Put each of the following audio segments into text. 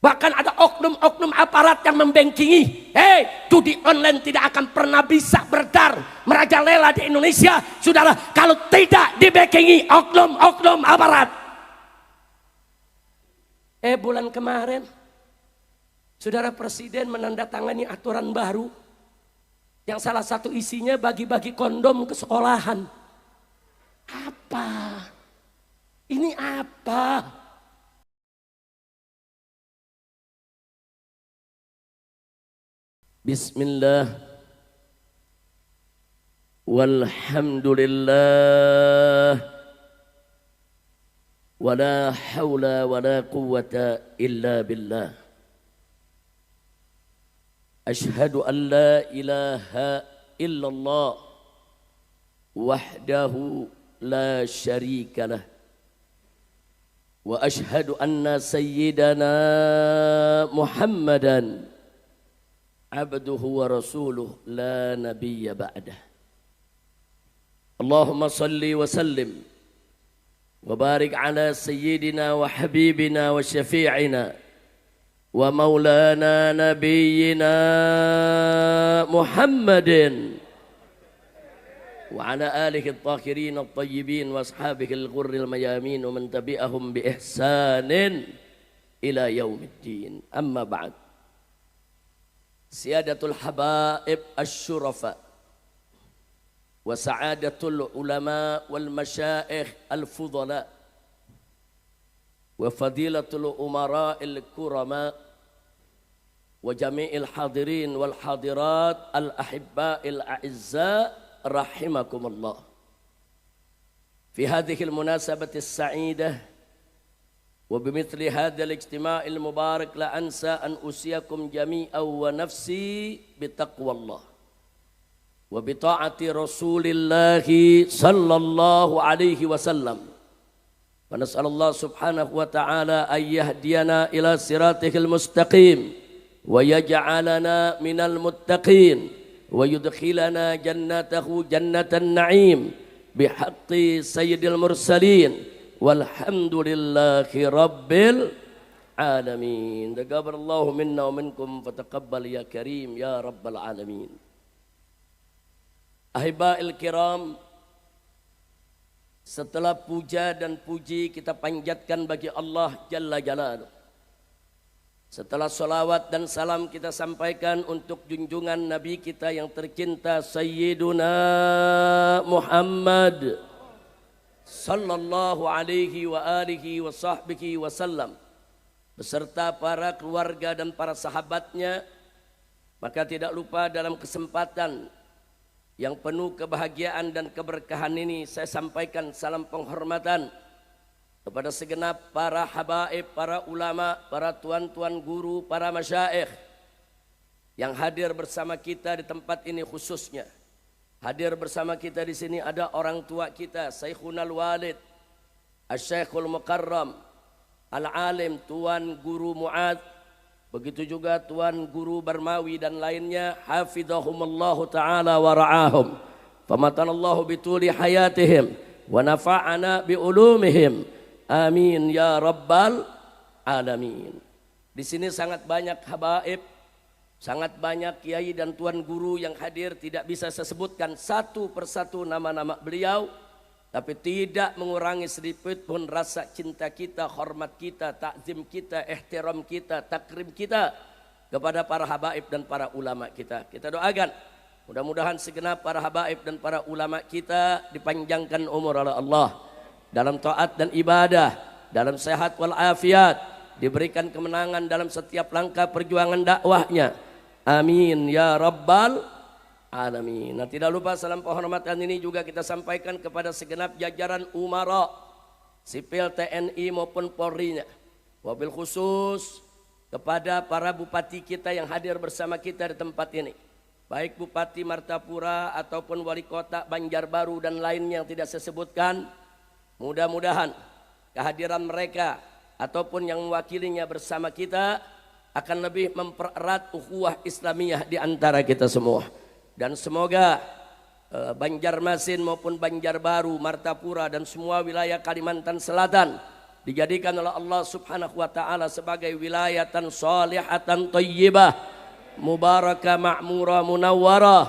Bahkan ada oknum-oknum aparat yang membengkingi. Hei, judi online tidak akan pernah bisa berdar merajalela di Indonesia, saudara, kalau tidak dibengkingi oknum-oknum aparat. Bulan kemarin, saudara, Presiden menandatangani aturan baru yang salah satu isinya bagi-bagi kondom ke sekolahan. Apa? Ini apa? Bismillah, walhamdulillah, wala hawla wala quwwata illa billah. Ashhadu an la ilaha illallah wahdahu la syarika lah, wa ashhadu anna sayyidana Muhammadan abduhu wa rasuluh la nabiyya ba'dah. Allahumma salli wa sallim wa barik ala sayyidina wa habibina wa syafi'ina wa maulana nabiyyina Muhammadin wa ala alihi at-tahirin at-tayyibin wa ashabihi al-ghurril mayamin wa man tabi'ahum bi ihsanin ila yaumiddin. Amma ba'd. Siyadatul habaib asy-syurafa wa sa'adatul ulama wal masyaikh al-fudala wa fadilatul umara'il kurama wa jami'il hadirin wal hadirat al-ahibba'il a'izza rahimakumullah. Fi hadhil munasabati as-sa'idah وبمثل هذا الاجتماع المبارك لا أنسى أن أوصيكم جميعا ونفسي بتقوى الله وبطاعة رسول الله صلى الله عليه وسلم ونسأل الله سبحانه وتعالى أن يهدينا إلى صراطه المستقيم ويجعلنا من المتقين ويدخلنا جنته جنة النعيم بحق سيد المرسلين walhamdulillahi rabbil alamin. Taqabbalallahu minna wa minkum fataqabbal ya karim ya rabbal alamin. Ahibba'il kiram, setelah puja dan puji kita panjatkan bagi Allah Jalla Jalaluh, setelah salawat dan salam kita sampaikan untuk junjungan Nabi kita yang tercinta Sayyiduna Muhammad sallallahu alaihi wa alihi wa sahbihi wasallam beserta para keluarga dan para sahabatnya, maka tidak lupa dalam kesempatan yang penuh kebahagiaan dan keberkahan ini saya sampaikan salam penghormatan kepada segenap para habaib, para ulama, para tuan-tuan guru, para masyaikh yang hadir bersama kita di tempat ini. Khususnya hadir bersama kita di sini ada orang tua kita, Syekhunal Walid, Asy-Syekhul Mukarram, Al-Alim, Tuan Guru Mu'ad, begitu juga Tuan Guru Barmawi dan lainnya, hafidhahumullahu ta'ala wa ra'ahum. Famatanallahu bituli hayatihim wa nafa'ana bi ulumihim. Amin ya rabbal alamin. Di sini sangat banyak habaib, sangat banyak kiai dan tuan guru yang hadir. Tidak bisa saya sebutkan satu persatu nama-nama beliau, tapi tidak mengurangi sedikit pun rasa cinta kita, hormat kita, takzim kita, ihtiram kita, takrim kita kepada para habaib dan para ulama kita. Kita doakan mudah-mudahan segenap para habaib dan para ulama kita dipanjangkan umur oleh Allah dalam taat dan ibadah, dalam sehat walafiat, diberikan kemenangan dalam setiap langkah perjuangan dakwahnya. Amin ya rabbal alamin. Nah, tidak lupa salam penghormatan ini juga kita sampaikan kepada segenap jajaran umara sipil TNI maupun Polri-nya. Wabil khusus kepada para bupati kita yang hadir bersama kita di tempat ini. Baik Bupati Martapura ataupun Wali Kota Banjarbaru dan lainnya yang tidak saya sebutkan. Mudah-mudahan kehadiran mereka ataupun yang mewakilinya bersama kita akan lebih mempererat ukhuwah Islamiyah di antara kita semua. Dan semoga Banjarmasin maupun Banjarbaru, Martapura dan semua wilayah Kalimantan Selatan dijadikan oleh Allah Subhanahu wa taala sebagai wilayatan shalihatan thayyibah mubarakah ma'murah munawwarah.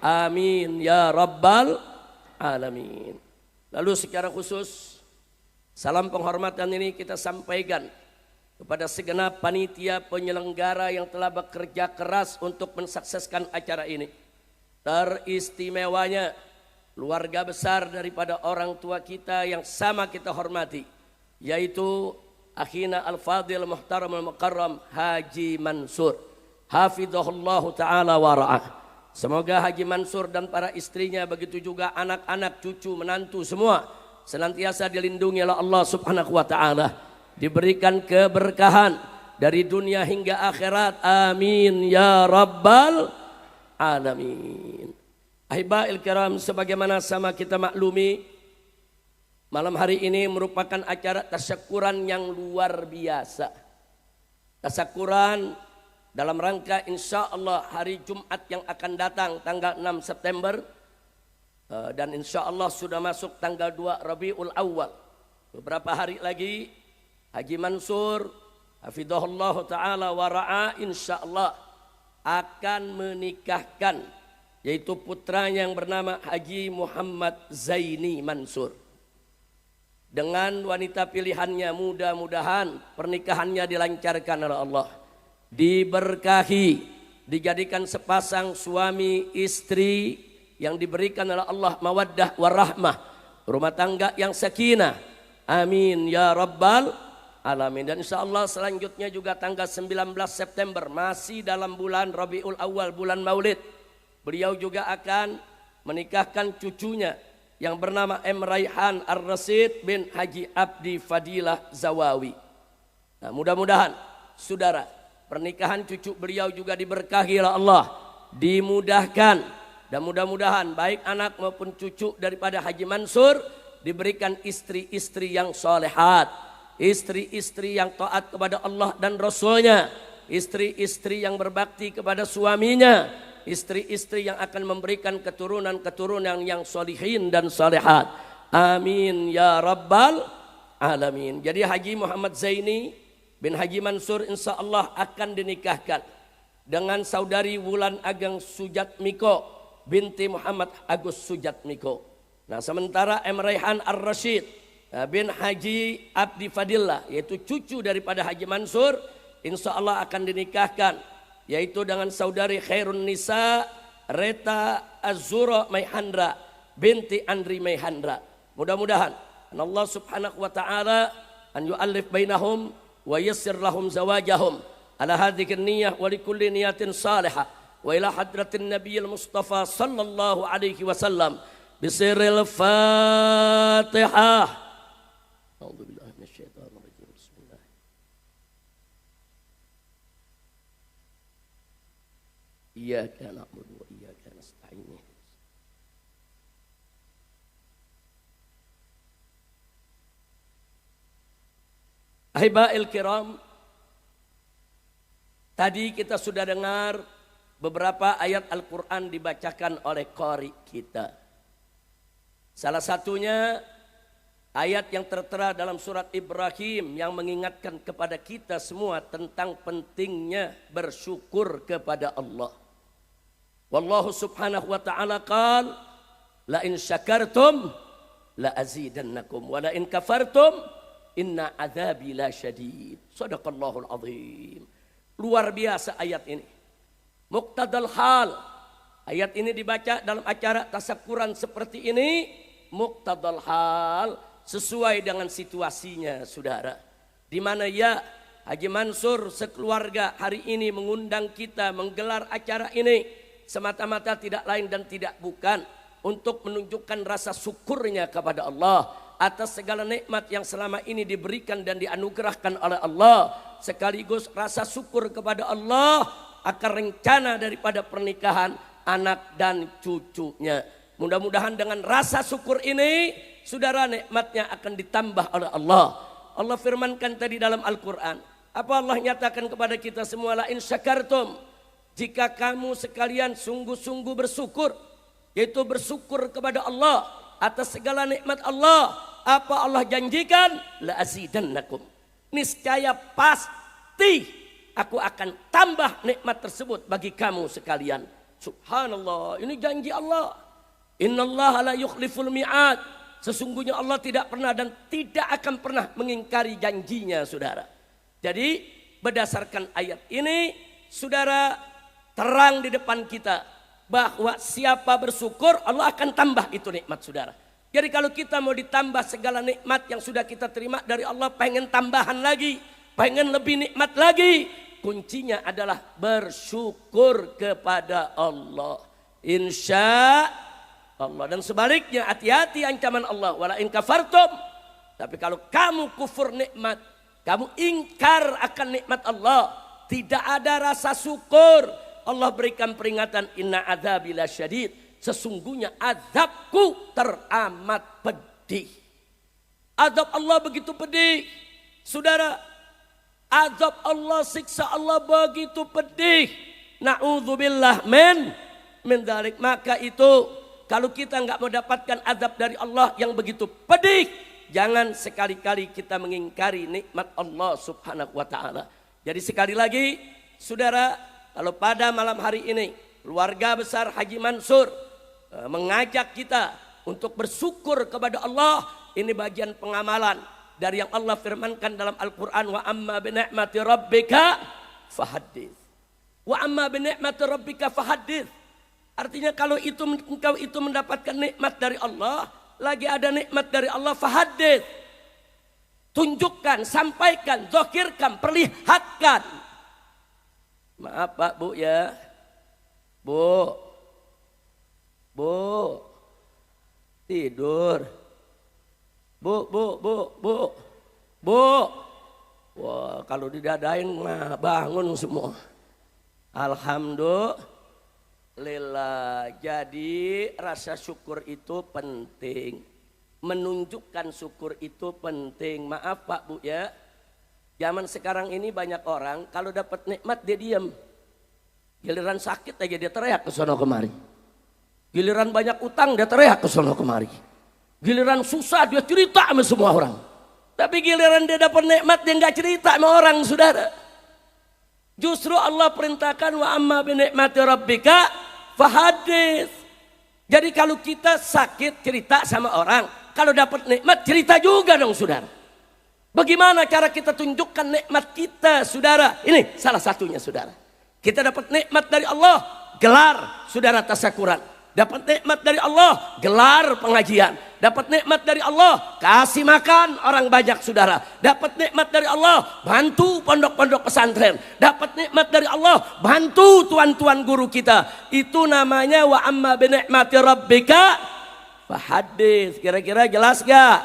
Amin ya rabbal alamin. Lalu secara khusus salam penghormatan ini kita sampaikan kepada segenap panitia penyelenggara yang telah bekerja keras untuk mensukseskan acara ini. Teristimewanya keluarga besar daripada orang tua kita yang sama kita hormati, yaitu akhina al-fadil muhtaram al-mukarram Haji Mansur hafizahullahu ta'ala wa ra'ah. Semoga Haji Mansur dan para istrinya, begitu juga anak-anak, cucu, menantu semua senantiasa dilindungi oleh Allah Subhanahu wa ta'ala, diberikan keberkahan dari dunia hingga akhirat. Amin ya rabbal alamin. Ahibail kiram, sebagaimana sama kita maklumi, malam hari ini merupakan acara tasyakuran yang luar biasa. Tasyakuran dalam rangka insya Allah hari Jumat yang akan datang tanggal 6 September dan insya Allah sudah masuk tanggal 2 Rabiul Awal. Beberapa hari lagi Haji Mansur hafizahullah ta'ala wa ra'a insya Allah akan menikahkan, yaitu putranya yang bernama Haji Muhammad Zaini Mansur dengan wanita pilihannya. Mudah-mudahan pernikahannya dilancarkan oleh Allah, diberkahi, dijadikan sepasang suami istri yang diberikan oleh Allah mawaddah warahmah, rumah tangga yang sakinah. Amin ya rabbal alamin. Dan insya Allah selanjutnya juga tanggal 19 September masih dalam bulan Rabiul Awal, bulan Maulid, beliau juga akan menikahkan cucunya yang bernama M. Raihan Ar-Rasid bin Haji Abdi Fadilah Zawawi. Nah, mudah-mudahan saudara, pernikahan cucu beliau juga diberkahi oleh Allah, dimudahkan, dan mudah-mudahan baik anak maupun cucu daripada Haji Mansur diberikan istri-istri yang solehat, istri-istri yang taat kepada Allah dan Rasulnya, istri-istri yang berbakti kepada suaminya, istri-istri yang akan memberikan keturunan-keturunan yang solihin dan solehat. Amin ya rabbal alamin. Jadi Haji Muhammad Zaini bin Haji Mansur insya Allah akan dinikahkan dengan saudari Wulan Ageng Sujatmiko binti Muhammad Agus Sujatmiko. Nah, sementara M. Raihan Ar-Rasyid bin Haji Abdi Fadillah, yaitu cucu daripada Haji Mansur, insya Allah akan dinikahkan yaitu dengan saudari Khairun Nisa Reta Azura Maihandra binti Andri Maihandra. Mudah-mudahan Allah Subhanahu wa ta'ala an yu'allif bainahum wa yassir lahum zawajahum ala hadhihi niyyah wa likulli niyatin salihah wa ila hadratin nabiyil mustafa sallallahu alaihi wasallam bisirril fatihah. A'udzubillahi minasyaitonir rajim. Bismillah. Iyyaka na'budu wa iyyaka nasta'in. Ahibail kiram, tadi kita sudah dengar beberapa ayat Al-Quran dibacakan oleh qari kita. Salah satunya ayat yang tertera dalam surat Ibrahim yang mengingatkan kepada kita semua tentang pentingnya bersyukur kepada Allah. Wallahu subhanahu wa ta'ala qal la in syakartum la azidannakum wa la in kafartum inna adzabi la syadid. Shadaqallahul azim. Luar biasa ayat ini. Muqtadal hal. Ayat ini dibaca dalam acara tasyakuran seperti ini. Muqtadal hal, sesuai dengan situasinya saudara. Di mana ya Haji Mansur sekeluarga hari ini mengundang kita menggelar acara ini semata-mata tidak lain dan tidak bukan untuk menunjukkan rasa syukurnya kepada Allah atas segala nikmat yang selama ini diberikan dan dianugerahkan oleh Allah, sekaligus rasa syukur kepada Allah akan rencana daripada pernikahan anak dan cucunya. Mudah-mudahan dengan rasa syukur ini saudara, nikmatnya akan ditambah oleh Allah. Allah firmankan tadi dalam Al-Quran, apa Allah nyatakan kepada kita semua, la in syakartum, jika kamu sekalian sungguh-sungguh bersyukur, yaitu bersyukur kepada Allah atas segala nikmat Allah, apa Allah janjikan? La azidannakum. Niscaya pasti aku akan tambah nikmat tersebut bagi kamu sekalian. Subhanallah, ini janji Allah. Innallaha la yukhliful mi'ad. Sesungguhnya Allah tidak pernah dan tidak akan pernah mengingkari janjinya, saudara. Jadi berdasarkan ayat ini, saudara, terang di depan kita bahwa siapa bersyukur Allah akan tambah itu nikmat, saudara. Jadi kalau kita mau ditambah segala nikmat yang sudah kita terima dari Allah, pengen tambahan lagi, pengen lebih nikmat lagi, kuncinya adalah bersyukur kepada Allah. Insya Allah. Dan sebaliknya, hati-hati ancaman Allah. Wala in kafartum. Tapi kalau kamu kufur nikmat, kamu ingkar akan nikmat Allah, tidak ada rasa syukur, Allah berikan peringatan, inna adzabi lasyadid. Sesungguhnya azabku teramat pedih. Azab Allah begitu pedih, saudara. Azab Allah, siksa Allah begitu pedih. Na'udzubillah min dzalik. Maka itu kalau kita nggak mau dapatkan azab dari Allah yang begitu pedih, jangan sekali-kali kita mengingkari nikmat Allah subhanahu wa ta'ala. Jadi sekali lagi, saudara, kalau pada malam hari ini keluarga besar Haji Mansur mengajak kita untuk bersyukur kepada Allah, ini bagian pengamalan dari yang Allah firmankan dalam Al-Quran, wa amma bi ni'mati rabbika fahaddits. Wa amma bi ni'mati rabbika fahaddits. Artinya kalau engkau itu mendapatkan nikmat dari Allah, lagi ada nikmat dari Allah, fahaddits. Tunjukkan, sampaikan, zahirkan, perlihatkan. Maaf Pak, Bu ya. Bu, tidur. Bu. Wah, kalau didadain mah bangun semua. Alhamdulillah. Jadi rasa syukur itu penting. Menunjukkan syukur itu penting. Maaf Pak, Bu ya. Zaman sekarang ini banyak orang kalau dapat nikmat dia diam. Giliran sakit aja dia teriak ke sono kemari. Giliran banyak utang dia teriak ke sono kemari. Giliran susah dia cerita sama semua orang. Tapi giliran dia dapat nikmat dia nggak cerita sama orang, saudara. Justru Allah perintahkan wa amma bi ni'mati rabbika fahaddits. Jadi kalau kita sakit cerita sama orang, kalau dapat nikmat cerita juga dong, saudara. Bagaimana cara kita tunjukkan nikmat kita, saudara? Ini salah satunya, saudara. Kita dapat nikmat dari Allah, gelar saudara tasyakuran. Dapat nikmat dari Allah, gelar pengajian. Dapat nikmat dari Allah, kasih makan orang banyak, saudara. Dapat nikmat dari Allah, bantu pondok-pondok pesantren. Dapat nikmat dari Allah, bantu tuan-tuan guru kita. Itu namanya wa amma bi ni'mati rabbika fahaddits. Kira-kira jelas gak?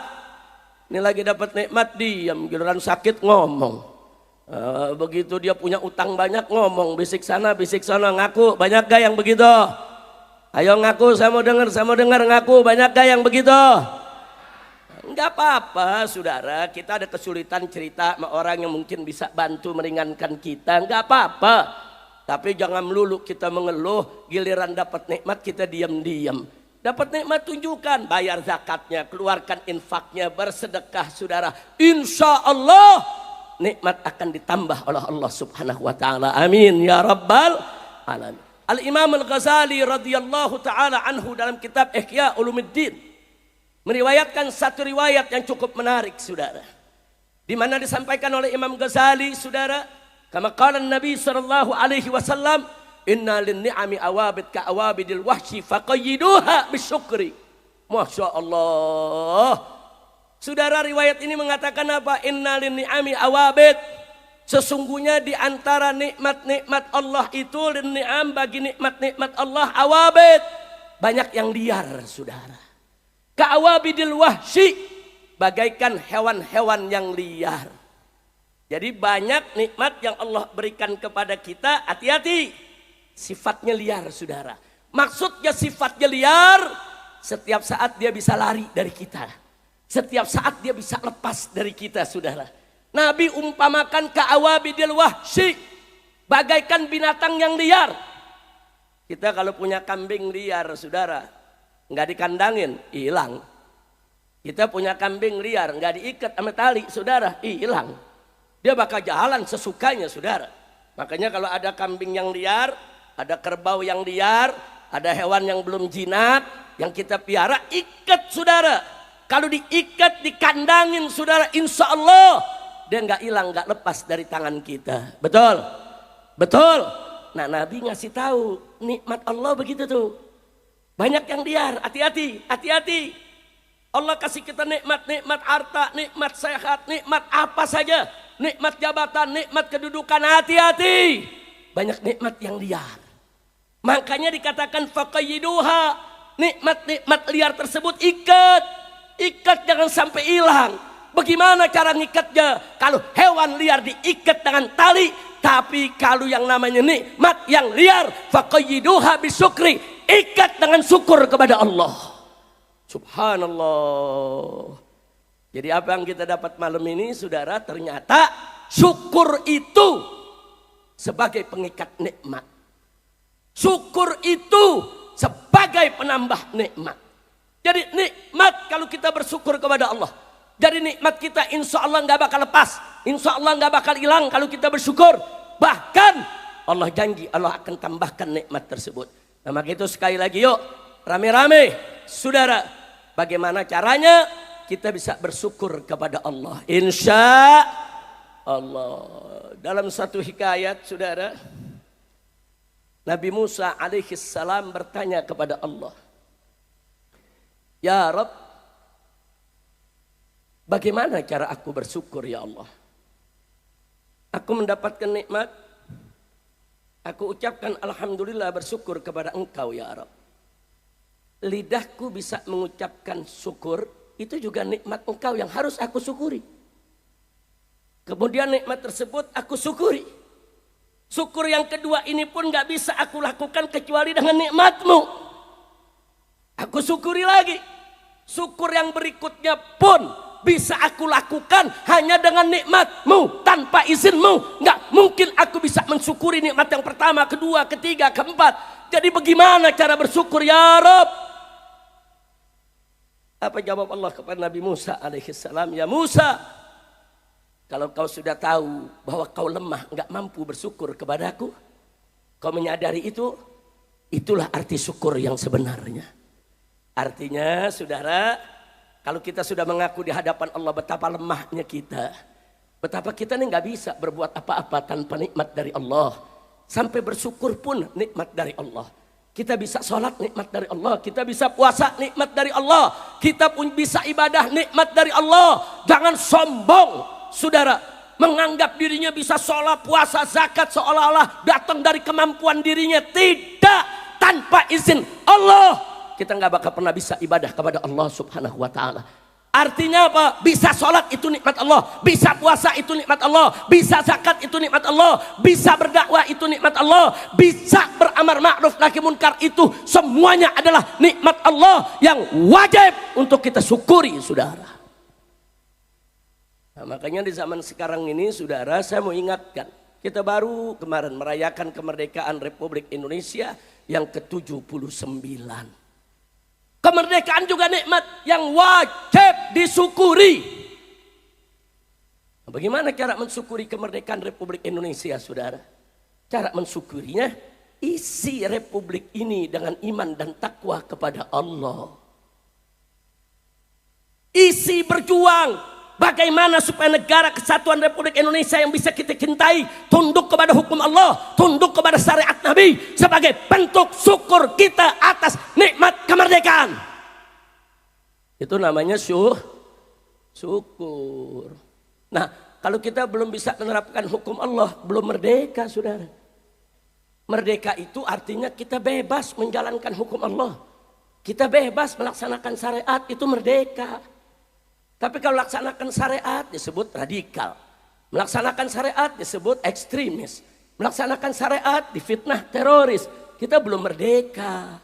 Ini lagi dapat nikmat diam, giliran sakit ngomong. Begitu dia punya utang banyak ngomong, bisik sana ngaku. Banyak gak yang begitu? Ayo ngaku, saya mau dengar ngaku. Banyak gak yang begitu? Enggak apa-apa, saudara. Kita ada kesulitan cerita sama orang yang mungkin bisa bantu meringankan kita. Enggak apa-apa. Tapi jangan melulu kita mengeluh, giliran dapat nikmat kita diam-diam. Dapat nikmat tunjukkan, bayar zakatnya, keluarkan infaknya, bersedekah, saudara. Insya Allah nikmat akan ditambah oleh Allah subhanahu wa ta'ala. Amin ya rabbal alamin. Al-Imam Al-Ghazali radhiyallahu ta'ala anhu dalam kitab Ihya Ulumuddin meriwayatkan satu riwayat yang cukup menarik, saudara. Di mana disampaikan oleh Imam Ghazali, saudara, kama qala Nabi sallallahu alaihi wasallam, inna lin-ni'ami awabid ka awabidil wahsyi faqayyiduha bisyukri. Masya Allah. Saudara, riwayat ini mengatakan apa? Inna lin-ni'ami awabid. Sesungguhnya di antara nikmat-nikmat Allah itu, lin-ni'am, bagi nikmat-nikmat Allah, awabid, banyak yang liar, saudara. Ka awabidil wahsyi, bagaikan hewan-hewan yang liar. Jadi banyak nikmat yang Allah berikan kepada kita, hati-hati, sifatnya liar, saudara. Maksudnya sifatnya liar, setiap saat dia bisa lari dari kita. Setiap saat dia bisa lepas dari kita, saudara. Nabi umpamakan ka'awabidil wahsyi, bagaikan binatang yang liar. Kita kalau punya kambing liar, saudara, nggak dikandangin, hilang. Kita punya kambing liar, nggak diikat sama tali, saudara, hilang. Dia bakal jalan sesukanya, saudara. Makanya kalau ada kambing yang liar, ada kerbau yang liar, ada hewan yang belum jinak, yang kita piara, ikat, saudara. Kalau diikat, dikandangin, saudara, insya Allah dia nggak hilang, nggak lepas dari tangan kita. Betul, betul. Nah, Nabi ngasih tahu nikmat Allah begitu tuh. Banyak yang liar, hati-hati, hati-hati. Allah kasih kita nikmat harta, nikmat sehat, nikmat apa saja, nikmat jabatan, nikmat kedudukan, hati-hati. Banyak nikmat yang liar. Makanya dikatakan faqayyiduha, nikmat-nikmat liar tersebut ikat, jangan sampai hilang. Bagaimana cara ngikatnya? Kalau hewan liar diikat dengan tali, tapi kalau yang namanya nikmat yang liar, faqayyiduha bisyukri, ikat dengan syukur kepada Allah. Subhanallah. Jadi apa yang kita dapat malam ini, saudara, ternyata syukur itu sebagai pengikat nikmat. Syukur itu sebagai penambah nikmat. Jadi nikmat kalau kita bersyukur kepada Allah. Jadi nikmat kita insya Allah nggak bakal lepas, insya Allah nggak bakal hilang kalau kita bersyukur. Bahkan Allah janji Allah akan tambahkan nikmat tersebut. Nah, maka itu sekali lagi yuk rame-rame, saudara, bagaimana caranya kita bisa bersyukur kepada Allah. Insya Allah. Dalam satu hikayat, saudara, Nabi Musa alaihi salam bertanya kepada Allah, ya Rabb, bagaimana cara aku bersyukur ya Allah? Aku mendapatkan nikmat, aku ucapkan alhamdulillah, bersyukur kepada Engkau ya Rabb. Lidahku bisa mengucapkan syukur, itu juga nikmat Engkau yang harus aku syukuri. Kemudian nikmat tersebut aku syukuri. Syukur yang kedua ini pun gak bisa aku lakukan kecuali dengan nikmat-Mu. Aku syukuri lagi. Syukur yang berikutnya pun bisa aku lakukan hanya dengan nikmat-Mu, tanpa izin-Mu. Nggak mungkin aku bisa mensyukuri nikmat yang pertama, kedua, ketiga, keempat. Jadi bagaimana cara bersyukur ya Rabb? Apa jawab Allah kepada Nabi Musa alaihissalam? Ya Musa, kalau kau sudah tahu bahwa kau lemah, nggak mampu bersyukur kepadaku, kau menyadari itu, itulah arti syukur yang sebenarnya. Artinya, saudara, kalau kita sudah mengaku di hadapan Allah betapa lemahnya kita, betapa kita ini nggak bisa berbuat apa-apa tanpa nikmat dari Allah. Sampai bersyukur pun nikmat dari Allah. Kita bisa sholat nikmat dari Allah, kita bisa puasa nikmat dari Allah, kita pun bisa ibadah nikmat dari Allah. Jangan sombong, saudara, menganggap dirinya bisa sholat, puasa, zakat seolah-olah datang dari kemampuan dirinya. Tidak, tanpa izin Allah kita nggak bakal pernah bisa ibadah kepada Allah subhanahu wa ta'ala. Artinya apa? Bisa sholat itu nikmat Allah, bisa puasa itu nikmat Allah, bisa zakat itu nikmat Allah, bisa berdakwah itu nikmat Allah, bisa beramar ma'ruf nahi munkar, itu semuanya adalah nikmat Allah yang wajib untuk kita syukuri, saudara. Nah, makanya di zaman sekarang ini, saudara, saya mau ingatkan, kita baru kemarin merayakan kemerdekaan Republik Indonesia yang ke-79. Kemerdekaan juga nikmat yang wajib disyukuri. Bagaimana cara mensyukuri kemerdekaan Republik Indonesia, saudara? Cara mensyukurinya, isi Republik ini dengan iman dan takwa kepada Allah. Isi berjuang bagaimana supaya negara kesatuan Republik Indonesia yang bisa kita cintai tunduk kepada hukum Allah, tunduk kepada syariat Nabi sebagai bentuk syukur kita atas nikmat kemerdekaan. Itu namanya syukur. Nah, kalau kita belum bisa menerapkan hukum Allah, belum merdeka, saudara. Merdeka itu artinya kita bebas menjalankan hukum Allah. Kita bebas melaksanakan syariat, itu merdeka. Tapi kalau melaksanakan syariat disebut radikal. Melaksanakan syariat disebut ekstremis. Melaksanakan syariat difitnah teroris. Kita belum merdeka.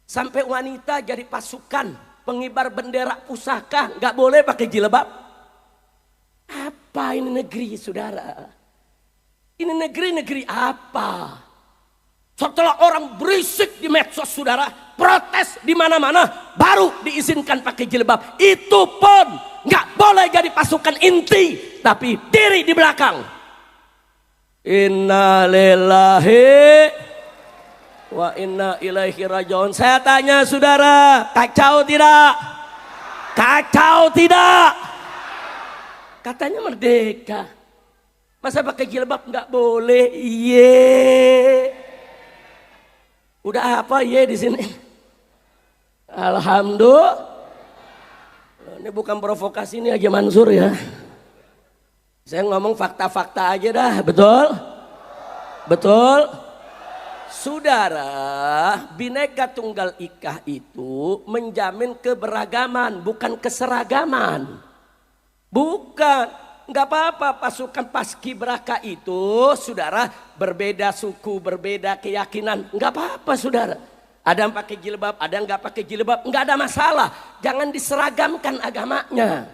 Sampai wanita jadi pasukan pengibar bendera pusaka, nggak boleh pakai jilbab. Apa ini negeri, saudara? Ini negeri apa? Setelah orang berisik di medsos, saudara, protes di mana-mana, baru diizinkan pakai jilbab. Itu pun nggak boleh jadi pasukan inti, tapi diri di belakang. Inna lillahi wa inna ilaihi rajiun. Saya tanya saudara, kacau tidak? Kacau tidak? Katanya merdeka, masa pakai jilbab nggak boleh? Iye, udah apa ye di sini? Alhamdulillah. Ini bukan provokasi, ini aja Mansur ya. Saya ngomong fakta-fakta aja dah, betul? Betul? Saudara, Bhinneka Tunggal Ika itu menjamin keberagaman, bukan keseragaman. Bukan, nggak apa-apa pasukan Paskibraka itu, saudara, berbeda suku, berbeda keyakinan, nggak apa-apa saudara. Ada yang pakai jilbab, ada yang nggak pakai jilbab, nggak ada masalah. Jangan diseragamkan agamanya,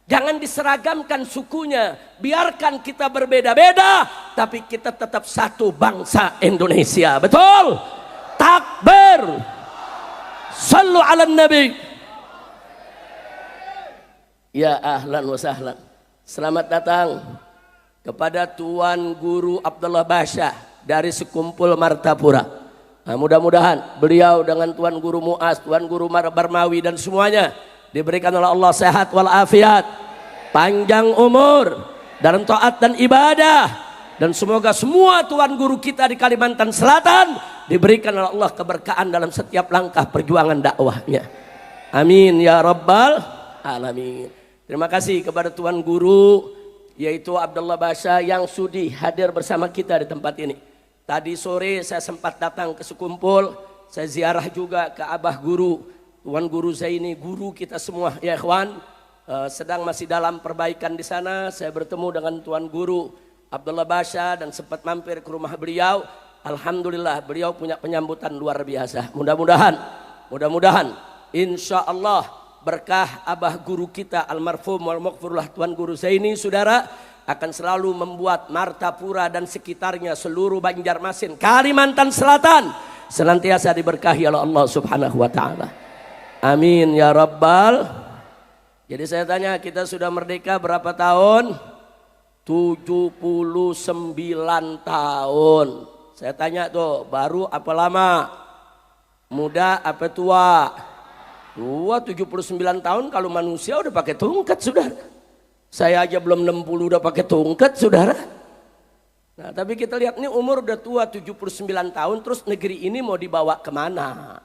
jangan diseragamkan sukunya. Biarkan kita berbeda-beda, tapi kita tetap satu bangsa Indonesia. Betul? Takbir. Sallu ala nabi. Ya ahlan wa sahlan. Selamat datang kepada Tuan Guru Abdullah Basyah dari Sekumpul Martapura. Nah, mudah-mudahan beliau dengan Tuan Guru Muaz, Tuan Guru Barmawi dan semuanya diberikan oleh Allah sehat walafiat, panjang umur dalam taat dan ibadah, dan semoga semua Tuan Guru kita di Kalimantan Selatan diberikan oleh Allah keberkahan dalam setiap langkah perjuangan dakwahnya. Amin ya rabbal alamin. Terima kasih kepada Tuan Guru yaitu Abdullah Basyah yang sudi hadir bersama kita di tempat ini. Tadi sore saya sempat datang ke Sekumpul, saya ziarah juga ke Abah Guru, Tuan Guru Zaini, guru kita semua ya ikhwan, sedang masih dalam perbaikan di sana. Saya bertemu dengan Tuan Guru Abdullah Basyah dan sempat mampir ke rumah beliau. Alhamdulillah beliau punya penyambutan luar biasa. Mudah-mudahan insya Allah berkah Abah Guru kita almarhum wal maghfurullah Tuan Guru Zaini saudara akan selalu membuat Martapura dan sekitarnya, seluruh Banjarmasin, Kalimantan Selatan senantiasa diberkahi oleh Allah Subhanahu wa taala. Amin ya rabbal. Jadi saya tanya, kita sudah merdeka berapa tahun? 79 tahun. Saya tanya tuh, baru apa lama? Muda apa tua? Tua 79 tahun, kalau manusia udah pakai tongkat saudara. Saya aja belum 60 udah pakai tongkat saudara. Nah tapi kita lihat nih umur udah tua 79 tahun, terus negeri ini mau dibawa kemana?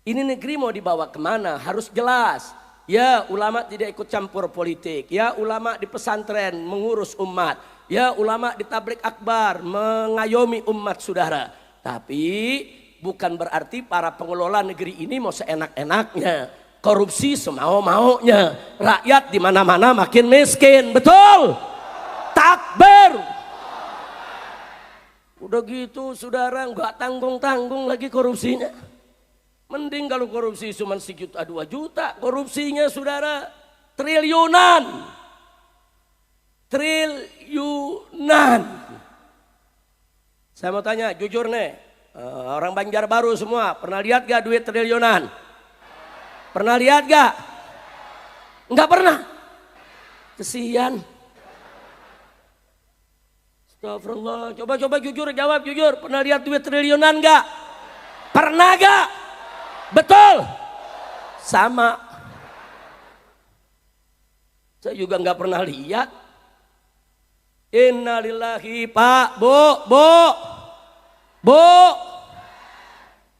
Ini negeri mau dibawa kemana? Harus jelas. Ya ulama tidak ikut campur politik. Ya ulama di pesantren mengurus umat. Ya ulama di tablik akbar mengayomi umat saudara. Tapi bukan berarti para pengelola negeri ini mau seenak-enaknya. Korupsi semau-maunya, rakyat di mana-mana makin miskin, betul? Takbir. Udah gitu saudara nggak tanggung-tanggung lagi korupsinya. Mending kalau korupsi cuma 1 juta 2 juta, korupsinya saudara triliunan. Triliunan. Saya mau tanya jujur nih, orang Banjarbaru semua pernah lihat gak duit triliunan? Pernah lihat gak? Enggak pernah. Kesian. Astagfirullah. Coba jujur, jawab jujur. Pernah lihat duit triliunan gak? Pernah gak? Betul. Sama. Saya juga enggak pernah lihat. Innalillahi Pak, Bu.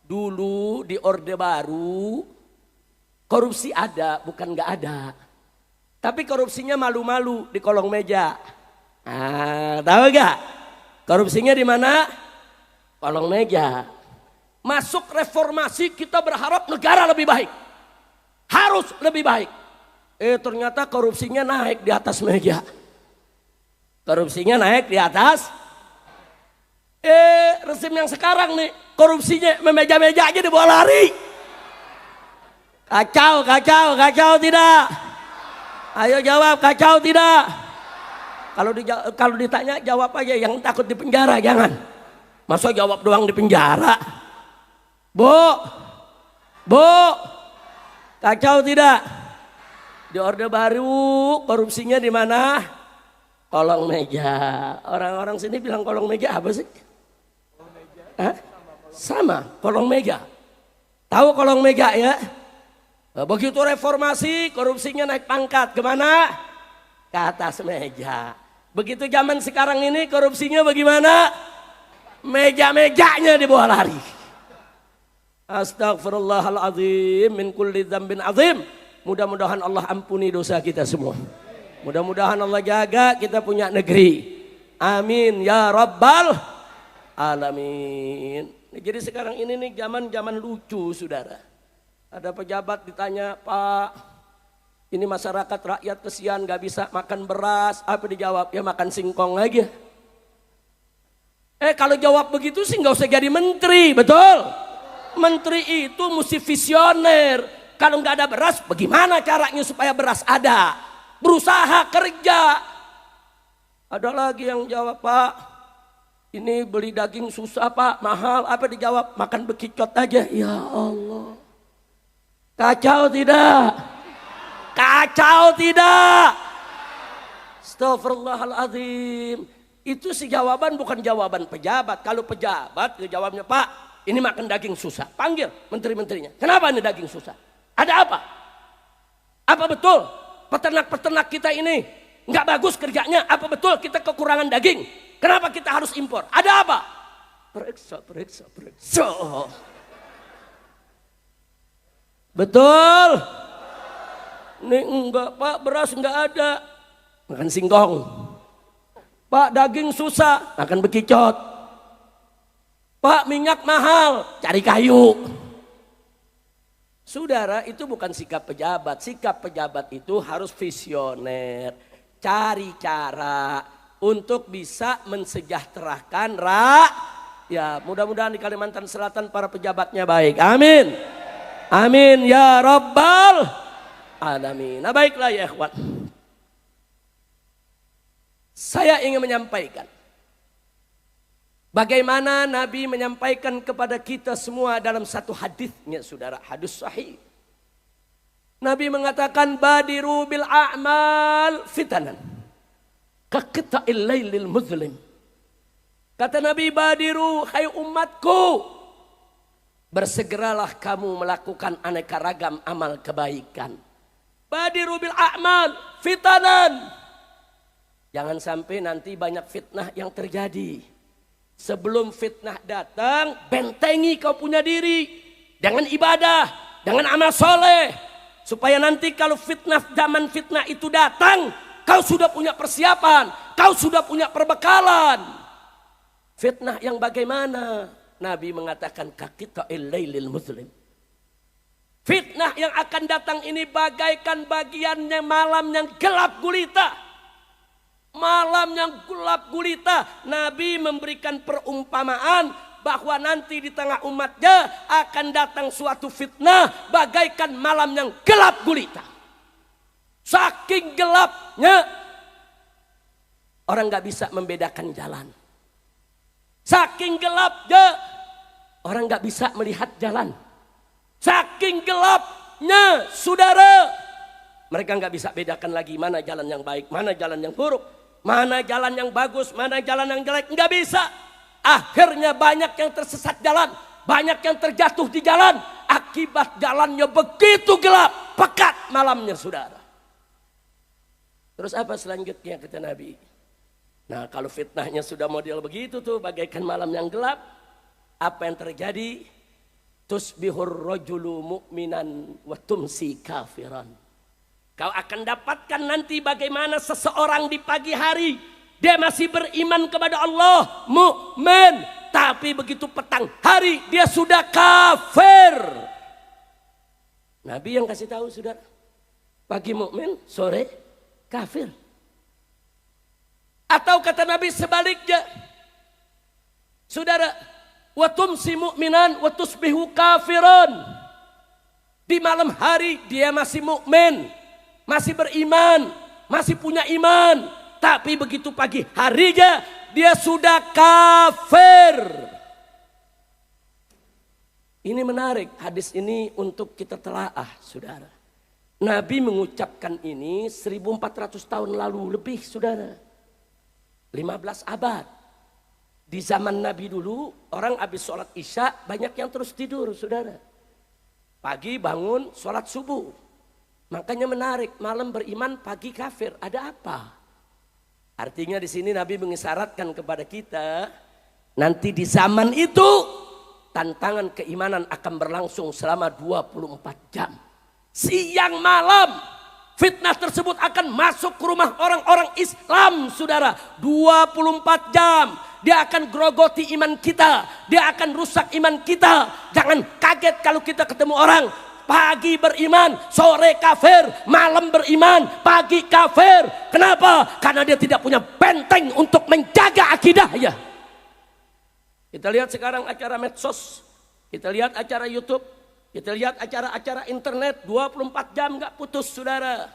Dulu di Orde Baru korupsi ada, bukan nggak ada. Tapi korupsinya malu-malu di kolong meja. Ah, tahu nggak? Korupsinya di mana? Kolong meja. Masuk reformasi kita berharap negara lebih baik. Harus lebih baik. Ternyata korupsinya naik di atas meja. Korupsinya naik di atas. Rezim yang sekarang nih, korupsinya memeja-meja aja dibawa lari. Kacau tidak? Ayo jawab, kacau tidak? Kalau ditanya jawab aja, yang takut di penjara jangan. Masa jawab doang di penjara? Bu, Bu, kacau tidak? Di Orde Baru korupsinya di mana? Kolong meja. Orang-orang sini bilang kolong meja apa sih? Hah? Sama, kolong meja. Tahu kolong meja ya? Begitu reformasi korupsinya naik pangkat kemana? Ke atas meja. Begitu zaman sekarang ini korupsinya bagaimana? Meja-mejanya dibawa lari. Astagfirullahaladzim min kulli dzambin azim. Mudah-mudahan Allah ampuni dosa kita semua. Mudah-mudahan Allah jaga kita punya negeri. Amin ya rabbal alamin. Jadi sekarang ini nih zaman lucu saudara. Ada pejabat ditanya, Pak, ini masyarakat rakyat kesian gak bisa makan beras. Apa dijawab? Ya makan singkong aja. Kalau jawab begitu sih gak usah jadi menteri, betul? Menteri itu mesti visioner. Kalau nggak ada beras, bagaimana caranya supaya beras ada? Berusaha kerja. Ada lagi yang jawab, Pak, ini beli daging susah Pak, mahal. Apa dijawab? Makan bekicot aja. Ya Allah. Kacau tidak? Kacau tidak? Astagfirullahaladzim. Itu sih jawaban bukan jawaban pejabat. Kalau pejabat jawabnya, Pak, ini makan daging susah. Panggil menteri-menterinya. Kenapa ini daging susah? Ada apa? Apa betul peternak-peternak kita ini nggak bagus kerjanya? Apa betul kita kekurangan daging? Kenapa kita harus impor? Ada apa? Periksa. Betul? Ini enggak Pak, beras enggak ada. Makan singkong. Pak, daging susah. Makan bekicot. Pak, minyak mahal. Cari kayu. Saudara, itu bukan sikap pejabat. Sikap pejabat itu harus visioner. Cari cara untuk bisa mensejahterakan ya, mudah-mudahan di Kalimantan Selatan para pejabatnya baik. Amin. Amin ya rabbal alamin. Nah, baiklah ya ikhwan. Saya ingin menyampaikan bagaimana Nabi menyampaikan kepada kita semua dalam satu hadisnya, saudara, hadis sahih. Nabi mengatakan, badiru bil a'mal fitanan kaqita'il lailil muzlim. Kata Nabi, badiru, hai umatku, bersegeralah kamu melakukan aneka ragam amal kebaikan. Badiru bil a'mal fitanan. Jangan sampai nanti banyak fitnah yang terjadi. Sebelum fitnah datang, bentengi kau punya diri dengan ibadah, dengan amal soleh, supaya nanti kalau zaman fitnah itu datang, kau sudah punya persiapan, kau sudah punya perbekalan. Fitnah yang bagaimana? Nabi mengatakan kaqita'il lailil muslim. Fitnah yang akan datang ini bagaikan bagiannya malam yang gelap gulita. Malam yang gelap gulita. Nabi memberikan perumpamaan bahwa nanti di tengah umatnya akan datang suatu fitnah bagaikan malam yang gelap gulita. Saking gelapnya orang gak bisa membedakan jalan. Saking gelapnya orang gak bisa melihat jalan. Saking gelapnya saudara, mereka gak bisa bedakan lagi mana jalan yang baik, mana jalan yang buruk, mana jalan yang bagus, mana jalan yang jelek. Nggak bisa. Akhirnya banyak yang tersesat jalan, banyak yang terjatuh di jalan. Akibat jalannya begitu gelap, pekat malamnya saudara. Terus apa selanjutnya kata Nabi? Nah, kalau fitnahnya sudah model begitu tuh, bagaikan malam yang gelap, apa yang terjadi? Tusbihur rajulu mu'minan wa tumsi kafiran. Kau akan dapatkan nanti bagaimana seseorang di pagi hari dia masih beriman kepada Allah, mukmin, tapi begitu petang hari dia sudah kafir. Nabi yang kasih tahu saudara, pagi mukmin, sore kafir. Atau kata Nabi sebaliknya, saudara, wa tumsi mu'minan wa tusbihu kafiran. Di malam hari dia masih mukmin, masih beriman, masih punya iman, tapi begitu pagi harinya dia sudah kafir. Ini menarik, hadis ini untuk kita telaah, saudara. Nabi mengucapkan ini 1400 tahun lalu lebih, saudara. 15 abad. Di zaman Nabi dulu, orang habis sholat isya banyak yang terus tidur, saudara. Pagi bangun sholat subuh. Makanya menarik, malam beriman, pagi kafir. Ada apa? Artinya di sini Nabi mengisyaratkan kepada kita, nanti di zaman itu tantangan keimanan akan berlangsung selama 24 jam. Siang malam fitnah tersebut akan masuk ke rumah orang-orang Islam, saudara. 24 jam. Dia akan grogoti iman kita. Dia akan rusak iman kita. Jangan kaget kalau kita ketemu orang. Pagi beriman, sore kafir. Malam beriman, pagi kafir. Kenapa? Karena dia tidak punya benteng untuk menjaga akidahnya. Kita lihat sekarang acara medsos. Kita lihat acara YouTube. Kita lihat acara-acara internet 24 jam gak putus, saudara.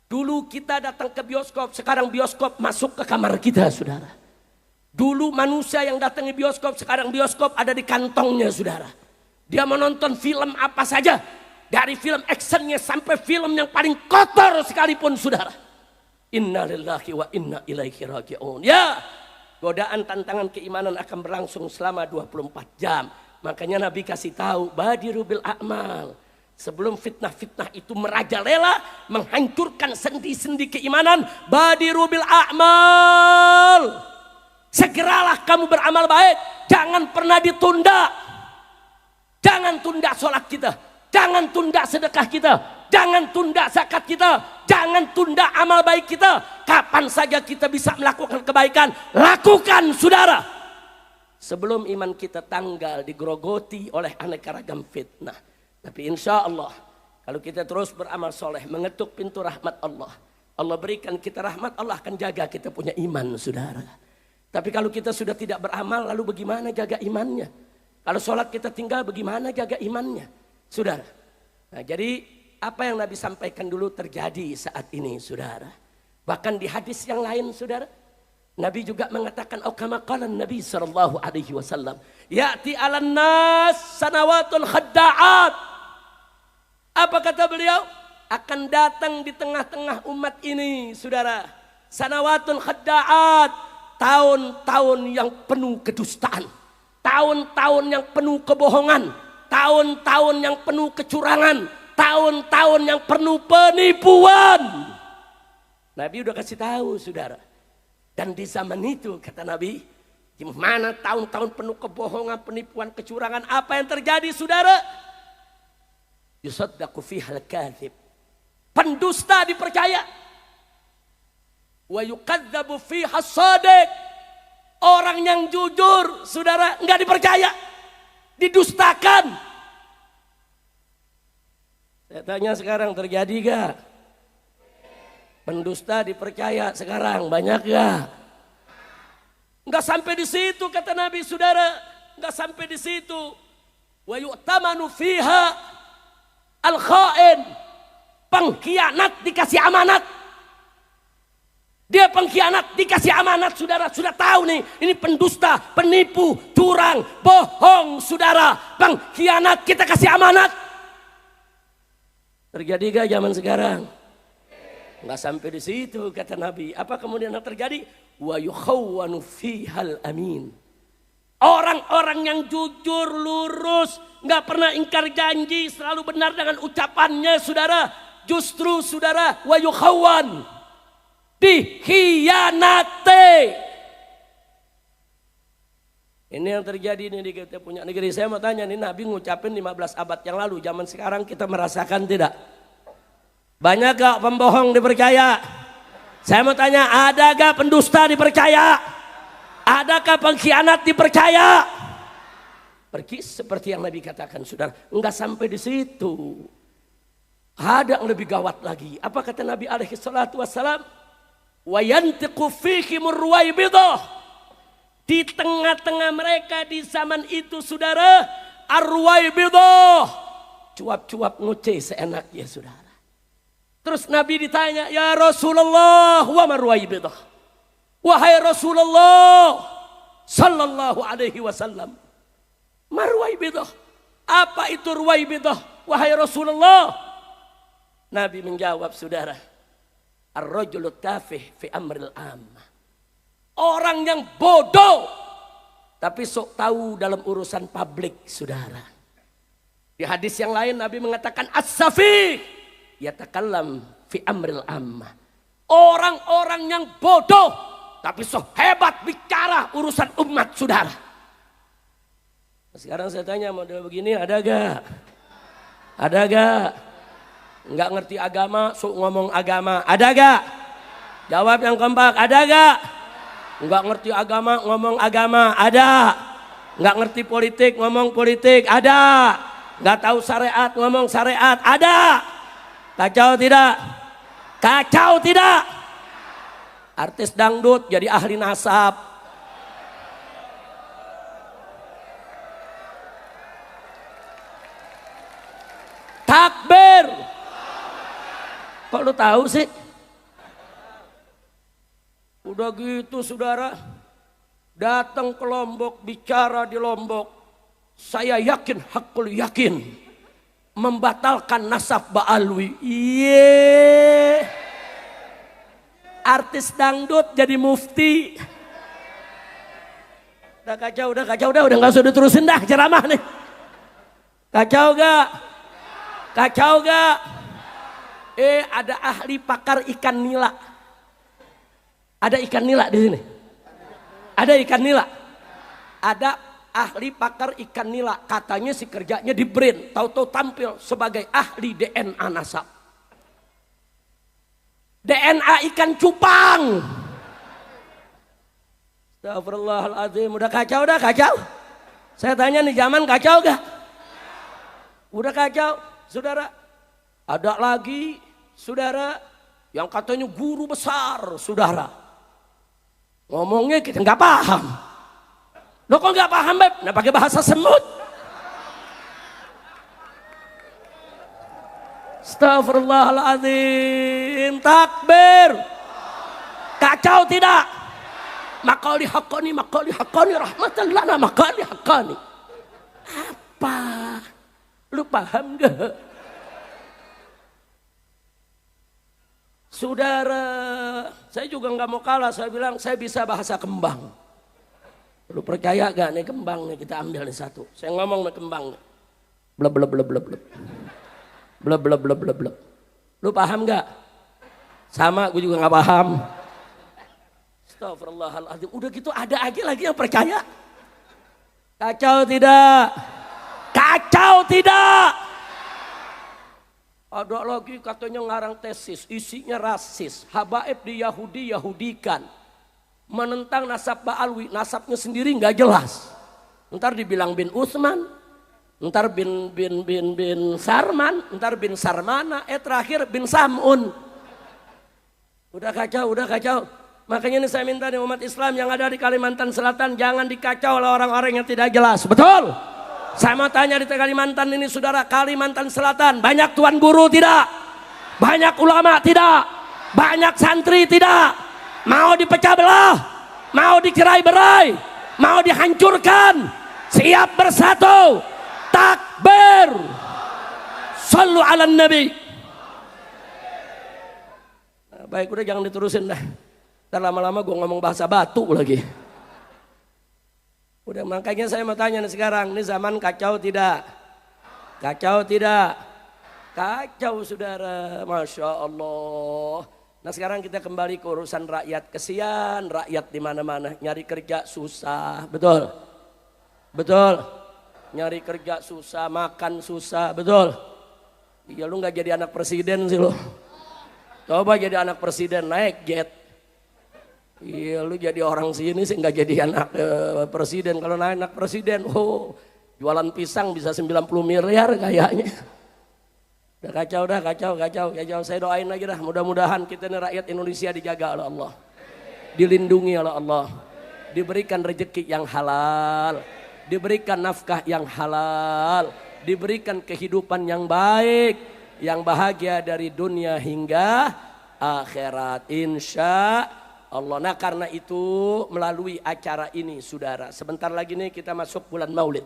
Dulu kita datang ke bioskop, sekarang bioskop masuk ke kamar kita, saudara. Dulu manusia yang datang ke bioskop, sekarang bioskop ada di kantongnya, saudara. Dia menonton film apa saja. Dari film actionnya sampai film yang paling kotor sekalipun, saudara. Inna lillahi wa inna ilaihi raji'un. Ya, godaan tantangan keimanan akan berlangsung selama 24 jam. Makanya Nabi kasih tahu, badiru bil a'mal. Sebelum fitnah-fitnah itu merajalela, menghancurkan sendi-sendi keimanan, badiru bil a'mal. Segeralah kamu beramal baik, jangan pernah ditunda. Jangan tunda sholat kita, jangan tunda sedekah kita, jangan tunda zakat kita, jangan tunda amal baik kita. Kapan saja kita bisa melakukan kebaikan, lakukan, saudara. Sebelum iman kita tanggal digrogoti oleh aneka ragam fitnah. Tapi insya Allah kalau kita terus beramal soleh, mengetuk pintu rahmat Allah, Allah berikan kita rahmat, Allah akan jaga kita punya iman, saudara. Tapi kalau kita sudah tidak beramal, lalu bagaimana jaga imannya? Kalau sholat kita tinggal, bagaimana jaga imannya, saudara? Nah, jadi apa yang Nabi sampaikan dulu terjadi saat ini, saudara. Bahkan di hadis yang lain, saudara, Nabi juga mengatakan, oh kama qala Nabi sallallahu alaihi wasallam, ya'ti 'alan nas sanawatul khadda'at. Apa kata beliau? Akan datang di tengah-tengah umat ini, saudara, sanawatul khadda'at, tahun-tahun yang penuh kedustaan, tahun-tahun yang penuh kebohongan, tahun-tahun yang penuh kecurangan, tahun-tahun yang penuh penipuan. Nabi udah kasih tahu, saudara. Dan di zaman itu, kata Nabi, di mana tahun-tahun penuh kebohongan, penipuan, kecurangan, apa yang terjadi, saudara? Yusaddaqu fihal kadhib. Pendusta dipercaya. Wa yukadzabu fiha shadiq. Orang yang jujur, saudara, enggak dipercaya. Didustakan. Saya tanya sekarang, terjadi gak? Pendusta dipercaya sekarang banyak gak? Enggak sampai di situ, kata Nabi, saudara. Enggak sampai di situ. Wa yu'tamanu fiha al-kha'in. Pengkhianat dikasih amanat. Dia pengkhianat dikasih amanat, saudara. Sudah tahu nih, ini pendusta, penipu, curang, bohong, saudara. Pengkhianat, kita kasih amanat. Terjadi gak zaman sekarang? Nggak sampai di situ, kata Nabi. Apa kemudian yang terjadi? Wa yukhawwanu fihal amin. Orang-orang yang jujur, lurus, nggak pernah ingkar janji, selalu benar dengan ucapannya, saudara. Justru, saudara, wa yukhawwan, dikhianati. Ini yang terjadi nih di kita punya negeri. Saya mau tanya nih, Nabi ngucapin 15 abad yang lalu, zaman sekarang kita merasakan tidak? Banyak gak pembohong dipercaya? Saya mau tanya, ada gak pendusta dipercaya? Adakah pengkhianat dipercaya? Pergi seperti yang Nabi katakan, saudara. Enggak sampai di situ. Ada yang lebih gawat lagi. Apa kata Nabi alaihi salatu wassalam? Wa yantiqu fihimur ruwaibidah. Di tengah-tengah mereka di zaman itu, saudara, ar-ruwaibidah, cuap-cuap ngoceh seenaknya, saudara. Terus Nabi ditanya, ya Rasulullah, wa marwaibidah. Wahai Rasulullah sallallahu alaihi wasallam, marwaibidah, Apa itu Ruwaibidah, wahai Rasulullah? Nabi menjawab, saudara, ar-rajulu tafih fi amril ammah. Orang yang bodoh tapi sok tahu dalam urusan publik, saudara. Di hadis yang lain Nabi mengatakan as-safih yatakallam fi amril ammah. Orang-orang yang bodoh tapi sok hebat bicara urusan umat, saudara. Sekarang saya tanya, model begini ada gak? Ada gak? Enggak ngerti agama, sok ngomong agama, ada gak? Jawab yang kompak, ada gak? Enggak ngerti agama, ngomong agama, ada. Enggak ngerti politik, ngomong politik, ada. Enggak tahu syariat, ngomong syariat, ada. Kacau tidak? Kacau tidak? Artis dangdut jadi ahli nasab. Takbir. Kok lu tahu sih? Udah gitu, saudara, datang ke Lombok, bicara di Lombok, saya yakin, hakul yakin, membatalkan nasab Ba'alwi. Iye, artis dangdut jadi mufti. Udah kacau, udah nggak usah diterusin dah ceramah nih. Kacau gak? Kacau gak? Ada ahli pakar ikan nila. Ada ikan nila di sini. Ada ikan nila. Ada ahli pakar ikan nila. Katanya si kerjanya di BRIN. Tahu-tahu tampil sebagai ahli DNA nasab. DNA ikan cupang. Astagfirullahaladzim. Udah kacau, udah kacau. Saya tanya nih, zaman kacau gak? Udah kacau, saudara. Ada lagi, saudara, yang katanya guru besar, saudara. Ngomongnya kita nggak paham. Lo kok nggak paham, Beb? Nah, pakai bahasa semut. Astagfirullahaladzim. Takbir. Kacau tidak? Makali hakani rahmatan lana makali hakani. Apa? Lu paham gak? Saudara, saya juga nggak mau kalah. Saya bilang saya bisa bahasa kembang. Lu percaya gak nih kembang nih, kita ambil nih satu. Saya ngomong nih kembang nih. Bleb bleb bleb bleb bleb. Bleb bleb bleb bleb bleb. Lu paham gak? Sama, gue juga nggak paham. Astagfirullahaladzim. Udah gitu ada aja lagi yang percaya. Kacau tidak? Kacau tidak? Ada lagi katanya ngarang tesis, isinya rasis, habaib di Yahudikan, menentang nasab Ba'alwi, nasabnya sendiri nggak jelas. Ntar dibilang bin Utsman, ntar bin Sarman, ntar bin Sarmana, terakhir bin Samun. Udah kacau, udah kacau. Makanya ini saya minta nih umat Islam yang ada di Kalimantan Selatan, jangan dikacau oleh orang-orang yang tidak jelas. Betul? Saya mau tanya di Kalimantan ini, saudara, Kalimantan Selatan banyak tuan guru tidak? Banyak ulama tidak? Banyak santri tidak? Mau dipecah belah? Mau dicerai-berai? Mau dihancurkan? Siap bersatu? Takbir! Sallu ala nabi. Nah, baik, udah jangan diterusin dah. Ntar lama-lama gue ngomong bahasa batu lagi. Udah, makanya saya mau tanya nih sekarang, ini zaman kacau tidak? Kacau tidak? Kacau, saudara, Masya Allah. Nah sekarang kita kembali ke urusan rakyat. Kesian rakyat di mana-mana, nyari kerja susah, betul? Betul? Nyari kerja susah, makan susah, betul? Iya, lu nggak jadi anak presiden sih lo. Coba jadi anak presiden, naik jet. Iya, lu jadi orang sini sih nggak jadi anak presiden. Kalau anak presiden, jualan pisang bisa 90 miliar kayaknya. Udah kacau, kacau. Saya doain lagi dah, mudah-mudahan kita ini rakyat Indonesia dijaga oleh Allah, dilindungi oleh Allah, diberikan rezeki yang halal, diberikan nafkah yang halal, diberikan kehidupan yang baik, yang bahagia dari dunia hingga akhirat, insya Allah. Nah karena itu melalui acara ini, saudara, sebentar lagi nih kita masuk bulan Maulid.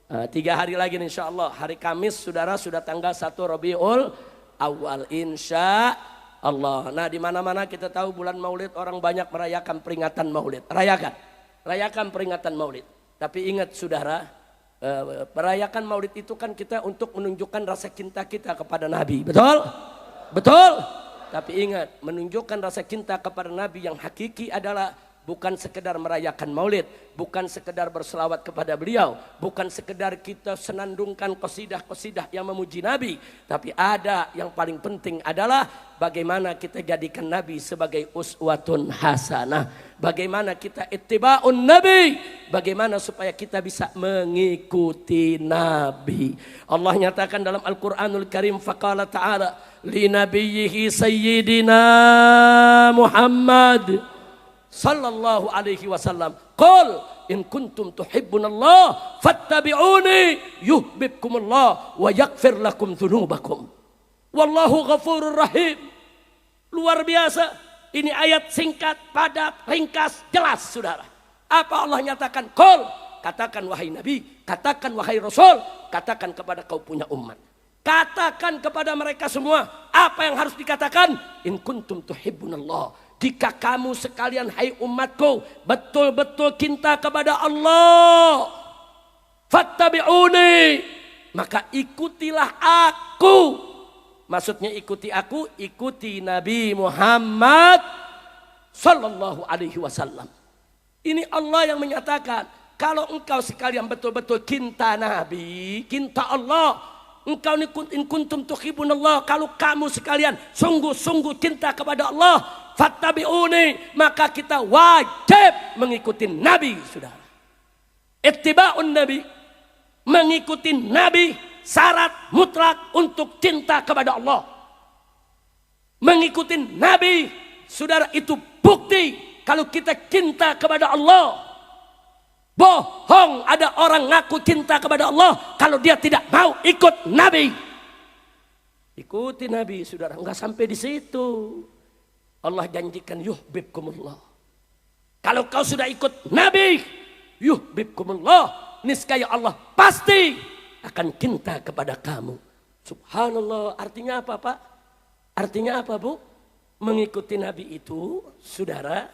3 hari lagi insya Allah. Hari Kamis saudara sudah tanggal 1 Rabiul Awal insya Allah. Nah di mana-mana kita tahu bulan Maulid orang banyak merayakan peringatan Maulid. Rayakan peringatan Maulid. Tapi ingat saudara, merayakan Maulid itu kan kita untuk menunjukkan rasa cinta kita kepada Nabi. Betul? Betul? Tapi ingat, menunjukkan rasa cinta kepada Nabi yang hakiki adalah bukan sekedar merayakan Maulid, bukan sekedar berselawat kepada beliau, bukan sekedar kita senandungkan qasidah-qasidah yang memuji Nabi, tapi ada yang paling penting adalah bagaimana kita jadikan Nabi sebagai uswatun hasanah, bagaimana kita ittiba'un Nabi, bagaimana supaya kita bisa mengikuti Nabi. Allah nyatakan dalam Al-Quranul Karim, faqala ta'ala li nabiyyihi sayyidina Muhammad sallallahu alaihi wasallam, qul in kuntum tuhibbunallah fattabi'uni yuhibbukumullah wa yaghfir lakum dzunubakum wallahu ghafurur rahim. Luar biasa, ini ayat singkat, padat, ringkas, jelas saudara. Apa Allah nyatakan? Qul, katakan wahai Nabi, katakan wahai Rasul, katakan kepada kau punya umat, katakan kepada mereka semua apa yang harus dikatakan. In kuntum tuhibbunallah, jika kamu sekalian hai umatku betul-betul cinta kepada Allah, fattabi'uni, maka ikutilah aku. Maksudnya ikuti aku, ikuti Nabi Muhammad sallallahu alaihi wasallam. Ini Allah yang menyatakan, kalau engkau sekalian betul-betul cinta Nabi, cinta Allah, engkau in kuntum tuhibbunallah, kalau kamu sekalian sungguh-sungguh cinta kepada Allah, fattabi'uni, maka kita wajib mengikuti Nabi, saudara. Ittiba'un Nabi, mengikuti Nabi, syarat mutlak untuk cinta kepada Allah. Mengikuti Nabi, saudara, itu bukti kalau kita cinta kepada Allah. Bohong ada orang ngaku cinta kepada Allah kalau dia tidak mau ikut Nabi. Ikuti Nabi, saudara, enggak sampai di situ. Allah janjikan yuhibbukumullah. Kalau kau sudah ikut Nabi, yuhibbukumullah, niscaya Allah pasti akan cinta kepada kamu. Subhanallah, artinya apa Pak? Artinya apa Bu? Mengikuti Nabi itu, saudara,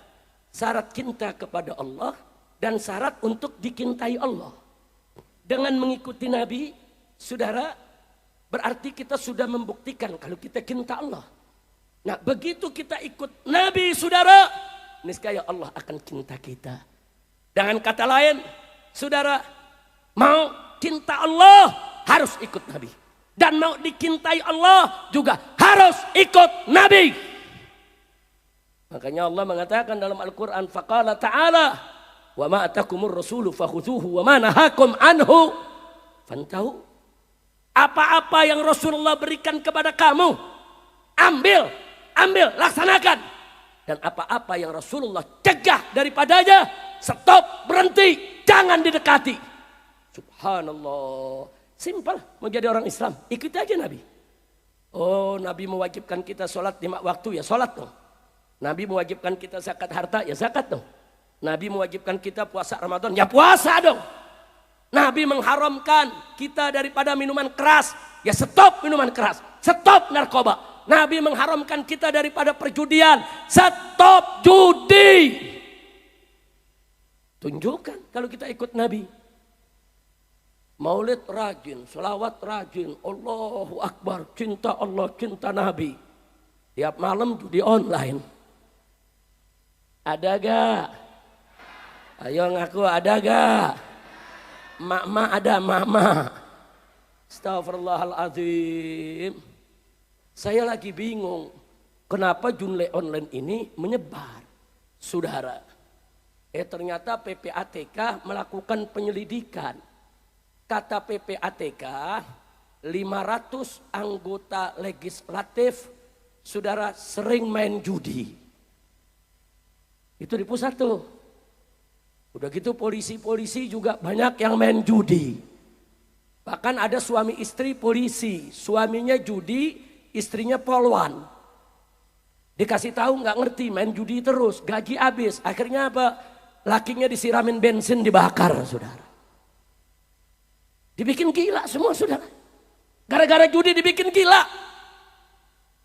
syarat cinta kepada Allah dan syarat untuk dicintai Allah. Dengan mengikuti Nabi, saudara, berarti kita sudah membuktikan kalau kita cinta Allah. Nah begitu kita ikut Nabi, saudara, niscaya Allah akan cinta kita. Dengan kata lain, saudara, mau cinta Allah harus ikut Nabi. Dan mau dicintai Allah juga harus ikut Nabi. Makanya Allah mengatakan dalam Al-Quran, faqala ta'ala wa ma atakumur rasulu fakhudhuhu wa ma nahakum anhu fantahu. Apa-apa yang Rasulullah berikan kepada kamu, ambil, laksanakan. Dan apa-apa yang Rasulullah cegah daripadanya, stop, berhenti, jangan didekati. Subhanallah, simpel menjadi orang Islam, ikuti aja Nabi. Oh, Nabi mewajibkan kita sholat 5 waktu, ya sholat dong. Nabi mewajibkan kita zakat harta, ya zakat dong. Nabi mewajibkan kita puasa Ramadan, ya puasa dong. Nabi mengharamkan kita daripada minuman keras, ya stop minuman keras, stop narkoba. Nabi mengharamkan kita daripada perjudian, stop judi. Tunjukkan kalau kita ikut Nabi. Maulid rajin, selawat rajin, Allahu Akbar, cinta Allah, cinta Nabi. Tiap malam judi online. Ada gak? Ayo ngaku, ada gak? Mak-mak ada, mak-mak. Astagfirullahaladzim. Saya lagi bingung, kenapa junle online ini menyebar, saudara. Ternyata PPATK melakukan penyelidikan. Kata PPATK, 500 anggota legislatif, saudara, sering main judi. Itu di pusat tuh. Udah gitu polisi-polisi juga banyak yang main judi. Bahkan ada suami istri polisi, suaminya judi, istrinya polwan. Dikasih tahu nggak ngerti, main judi terus, gaji habis. Akhirnya apa? Lakinya disiramin bensin, dibakar, saudara. Dibikin gila semua saudara. Gara-gara judi dibikin gila.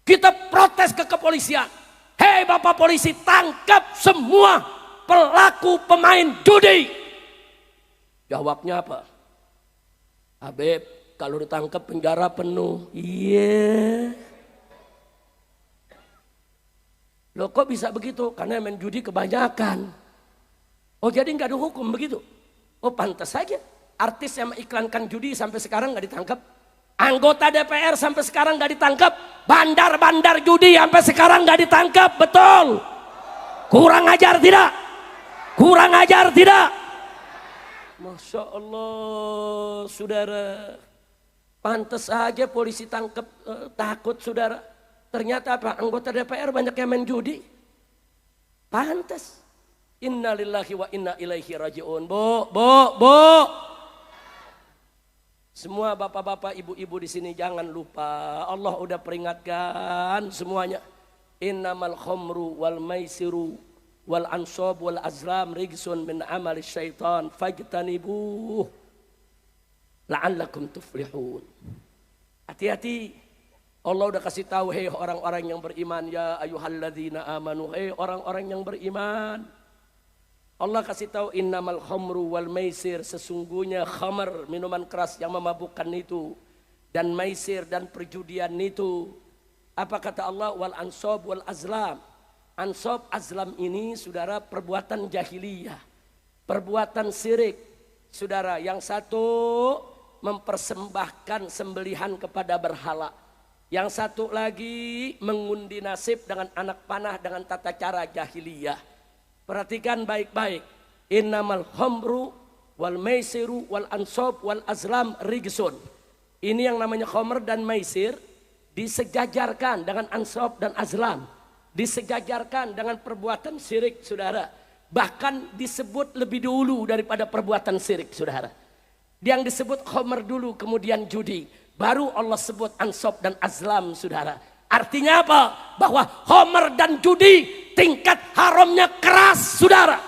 Kita protes ke kepolisian. Hei Bapak polisi, tangkap semua pelaku pemain judi. Jawabnya apa? Habib, kalau ditangkap penjara penuh. Iya. Loh kok bisa begitu? Karena main judi kebanyakan. Oh jadi nggak ada hukum begitu? Oh pantas saja. Artis yang mengiklankan judi sampai sekarang nggak ditangkap. Anggota DPR sampai sekarang nggak ditangkap. Bandar-bandar judi sampai sekarang nggak ditangkap. Betul? Kurang ajar tidak? Kurang ajar tidak? Masya Allah, saudara. Pantas aja polisi tangkap takut saudara. Ternyata apa? Anggota DPR banyak yang main judi. Pantas. Inna lillahi wa inna ilaihi raji'un. Bu. Semua bapak-bapak, ibu-ibu di sini jangan lupa. Allah udah peringatkan semuanya. Innamal khamru wal maisiru wal ansab wal azlam rijsun min amali syaitan fajtanibuh la'allakum tuflihun. Hati-hati. Allah udah kasih tahu, hei orang-orang yang beriman, ya ayyuhalladzina amanu, hei orang-orang yang beriman. Allah kasih tahu innamal khamru wal maisir, sesungguhnya khamr, minuman keras yang memabukkan itu, dan maisir dan perjudian itu. Apa kata Allah? Wal ansab wal azlam. Ansab azlam ini saudara perbuatan jahiliyah, perbuatan syirik. Saudara, yang satu mempersembahkan sembelihan kepada berhala. Yang satu lagi mengundi nasib dengan anak panah dengan tata cara jahiliyah. Perhatikan baik-baik. Innamal khamru wal maisiru wal ansab wal azlam rijsun. Ini yang namanya khamr dan maisir disejajarkan dengan ansab dan azlam. Disejajarkan dengan perbuatan syirik saudara. Bahkan disebut lebih dulu daripada perbuatan syirik saudara. Yang disebut khamr dulu kemudian judi. Baru Allah sebut ansab dan azlam saudara. Artinya apa? Bahwa khamr dan judi tingkat haramnya keras saudara.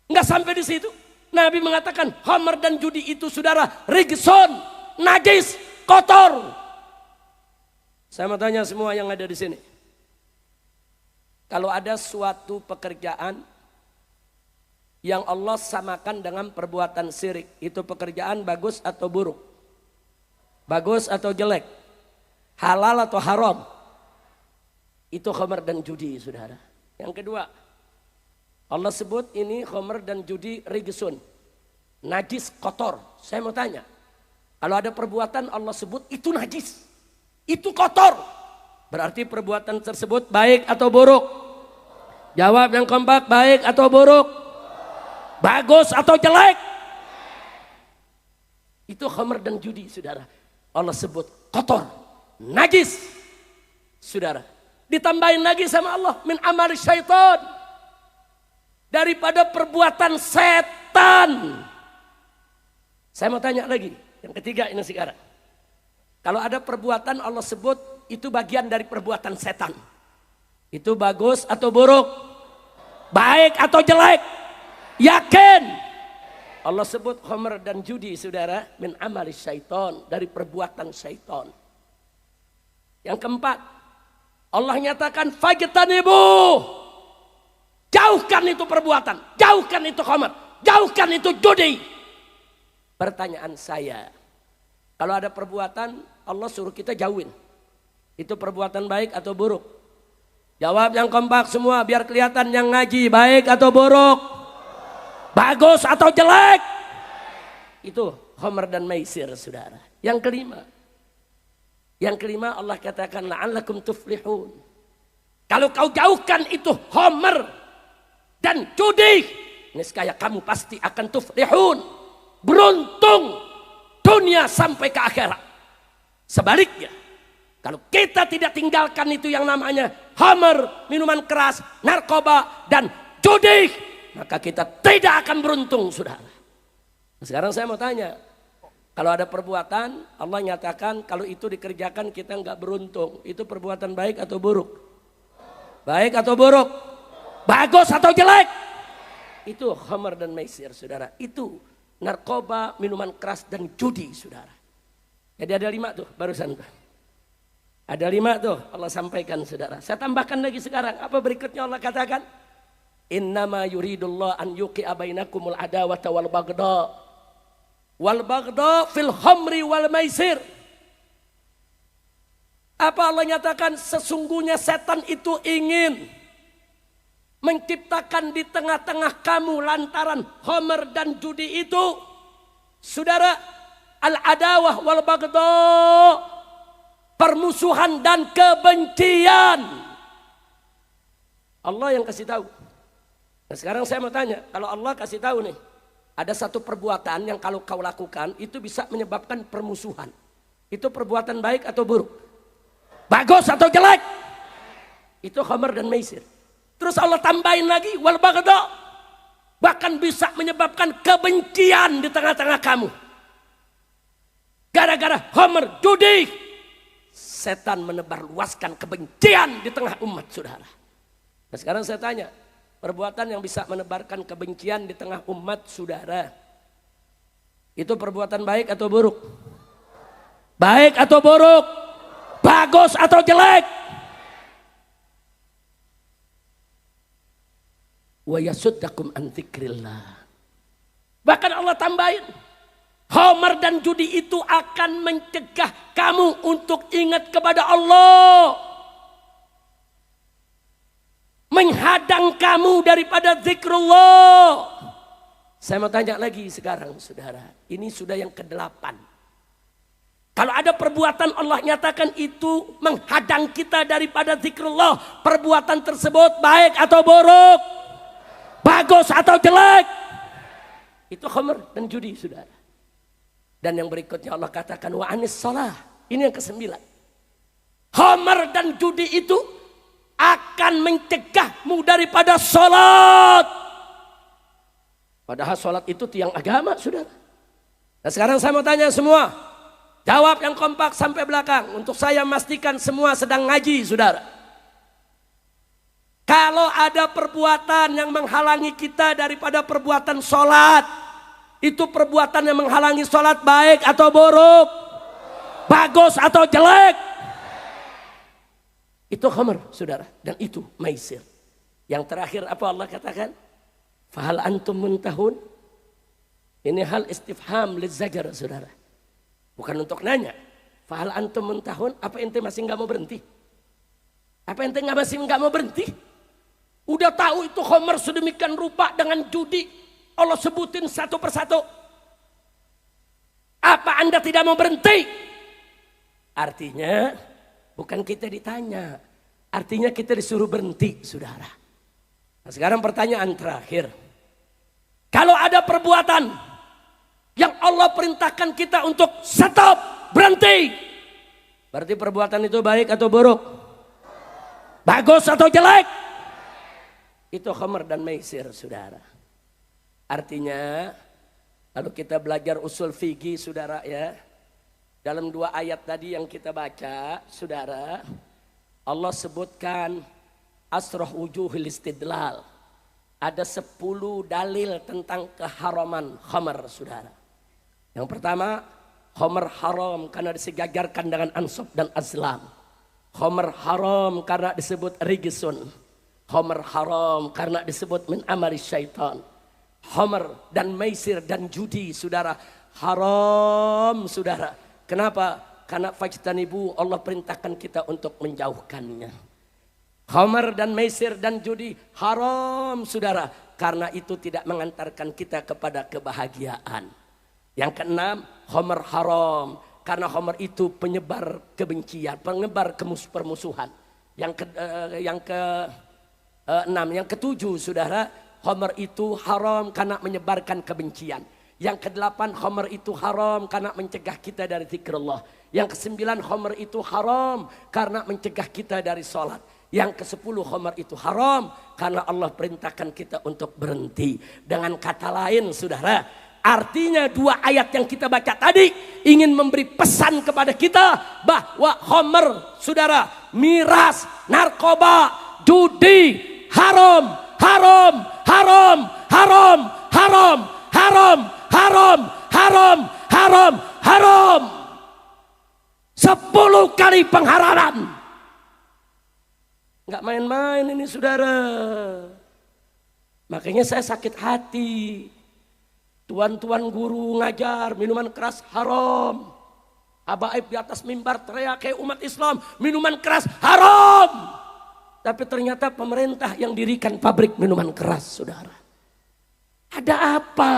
Enggak sampai di situ. Nabi mengatakan khamr dan judi itu saudara rijsun, najis, kotor. Saya mau tanya semua yang ada di sini. Kalau ada suatu pekerjaan yang Allah samakan dengan perbuatan syirik, itu pekerjaan bagus atau buruk? Bagus atau jelek? Halal atau haram? Itu khamr dan judi saudara. Yang kedua, Allah sebut ini khamr dan judi rijsun, najis, kotor. Saya mau tanya, kalau ada perbuatan Allah sebut itu najis, itu kotor, berarti perbuatan tersebut baik atau buruk? Jawab yang kompak, baik atau buruk? Bagus atau jelek? Itu khamr dan judi saudara. Allah sebut kotor, najis saudara. Ditambahin lagi sama Allah min amali syaitan, daripada perbuatan setan. Saya mau tanya lagi yang ketiga ini sekarang. Kalau ada perbuatan Allah sebut itu bagian dari perbuatan setan, itu bagus atau buruk? Baik atau jelek? Yakin? Allah sebut khamr dan judi saudara min amali syaitan, dari perbuatan syaitan. Yang keempat, Allah nyatakan fajtanibu, jauhkan itu perbuatan, jauhkan itu khamr, jauhkan itu judi. Pertanyaan saya, kalau ada perbuatan Allah suruh kita jauhin, itu perbuatan baik atau buruk? Jawab yang kompak semua biar kelihatan yang ngaji, baik atau buruk? Bagus atau jelek? Itu khamr dan maisir saudara. Yang kelima Allah katakan la'allakum tuflihun. Kalau kau jauhkan itu khamr dan judi, niscaya kamu pasti akan tuflihun, beruntung dunia sampai ke akhirat. Sebaliknya, kalau kita tidak tinggalkan itu yang namanya khamr, minuman keras, narkoba dan judi, maka kita tidak akan beruntung saudara. Sekarang saya mau tanya, kalau ada perbuatan Allah nyatakan kalau itu dikerjakan kita nggak beruntung, itu perbuatan baik atau buruk? Baik atau buruk? Bagus atau jelek? Itu khamr dan maisir saudara. Itu narkoba, minuman keras, dan judi, saudara. Jadi ada 5 tuh barusan tuh. Ada 5 tuh Allah sampaikan, saudara. Saya tambahkan lagi sekarang. Apa berikutnya Allah katakan? Innama yuridullah an yuqi'a bainakumul adawata wal baghdha. Wal baghdha fil khamri wal maisir. Apa Allah nyatakan? Sesungguhnya setan itu ingin menciptakan di tengah-tengah kamu lantaran khamr dan judi itu, saudara, al-adawah wal baghdha, permusuhan dan kebencian. Allah yang kasih tahu. Nah, sekarang saya mau tanya, kalau Allah kasih tahu nih, ada satu perbuatan yang kalau kau lakukan itu bisa menyebabkan permusuhan. Itu perbuatan baik atau buruk? Bagus atau jelek? Itu khamr dan maisir. Terus Allah tambahin lagi wal baghdha, bahkan bisa menyebabkan kebencian di tengah-tengah kamu. Gara-gara khamr, judi, setan menebarluaskan kebencian di tengah umat, saudara. Nah, sekarang saya tanya, perbuatan yang bisa menebarkan kebencian di tengah umat, saudara, itu perbuatan baik atau buruk? Baik atau buruk? Bagus atau jelek? Wa yasuddakum an dzikrillah. Bahkan Allah tambahin, khamr dan judi itu akan mencegah kamu untuk ingat kepada Allah, menghadang kamu daripada zikrullah. Saya mau tanya lagi sekarang, saudara, ini sudah yang ke-8. Kalau ada perbuatan Allah nyatakan itu menghadang kita daripada zikrullah, perbuatan tersebut baik atau buruk? Bagus atau jelek? Itu khamr dan judi, saudara. Dan yang berikutnya Allah katakan wa anis shalah. Ini yang ke-9. Khamr dan judi itu akan mencegahmu daripada sholat. Padahal sholat itu tiang agama, saudara. Nah, sekarang saya mau tanya semua. Jawab yang kompak sampai belakang. Untuk saya memastikan semua sedang ngaji, saudara. Kalau ada perbuatan yang menghalangi kita daripada perbuatan sholat, itu perbuatan yang menghalangi sholat baik atau buruk? Bagus atau jelek? Itu khamr, saudara. Dan itu maisir. Yang terakhir apa Allah katakan? Fahal antum muntahun? Ini hal istifham lizajar, saudara. Bukan untuk nanya. Fahal antum muntahun? Apa ente masih nggak mau berhenti? Apa ente masih nggak mau berhenti? Udah tahu itu khamr sedemikian rupa dengan judi, Allah sebutin satu persatu. Apa Anda tidak mau berhenti? Artinya bukan kita ditanya, artinya kita disuruh berhenti, saudara. Nah, sekarang pertanyaan terakhir. Kalau ada perbuatan yang Allah perintahkan kita untuk stop, berhenti, berarti perbuatan itu baik atau buruk? Bagus atau jelek? Itu khamr dan maisir, saudara. Artinya kalau kita belajar usul fikih, saudara, ya, dalam 2 ayat tadi yang kita baca, saudara, Allah sebutkan asroh wujuhil istidlal. Ada 10 dalil tentang keharaman khamr, saudara. Yang pertama, khamr haram karena disejajarkan dengan ansab dan azlam. Khamr haram karena disebut rigisun. Khamr haram karena disebut min amali syaitan. Khamr dan maisir dan judi, saudara, haram, saudara. Kenapa? Karena fajtanibu, Allah perintahkan kita untuk menjauhkannya. Khamr dan maisir dan judi haram, saudara, karena itu tidak mengantarkan kita kepada kebahagiaan. Yang keenam, khamr haram karena khamr itu penyebar kebencian, penyebar permusuhan. Yang ketujuh, saudara, khamr itu haram karena menyebarkan kebencian. Yang ke-8, khamr itu haram karena mencegah kita dari zikrullah. Yang ke-9, khamr itu haram karena mencegah kita dari sholat. Yang ke-10, khamr itu haram karena Allah perintahkan kita untuk berhenti. Dengan kata lain, saudara, artinya 2 ayat yang kita baca tadi ingin memberi pesan kepada kita bahwa khamr, saudara, miras, narkoba, judi, haram, haram, haram, haram, haram, haram, haram, haram, haram, haram, haram. 10 kali pengharaman. Nggak main-main ini saudara. Makanya saya sakit hati. Tuan-tuan guru ngajar minuman keras haram. Habaib di atas mimbar teriak kayak umat Islam, minuman keras haram. Tapi ternyata pemerintah yang dirikan pabrik minuman keras, saudara. Ada apa?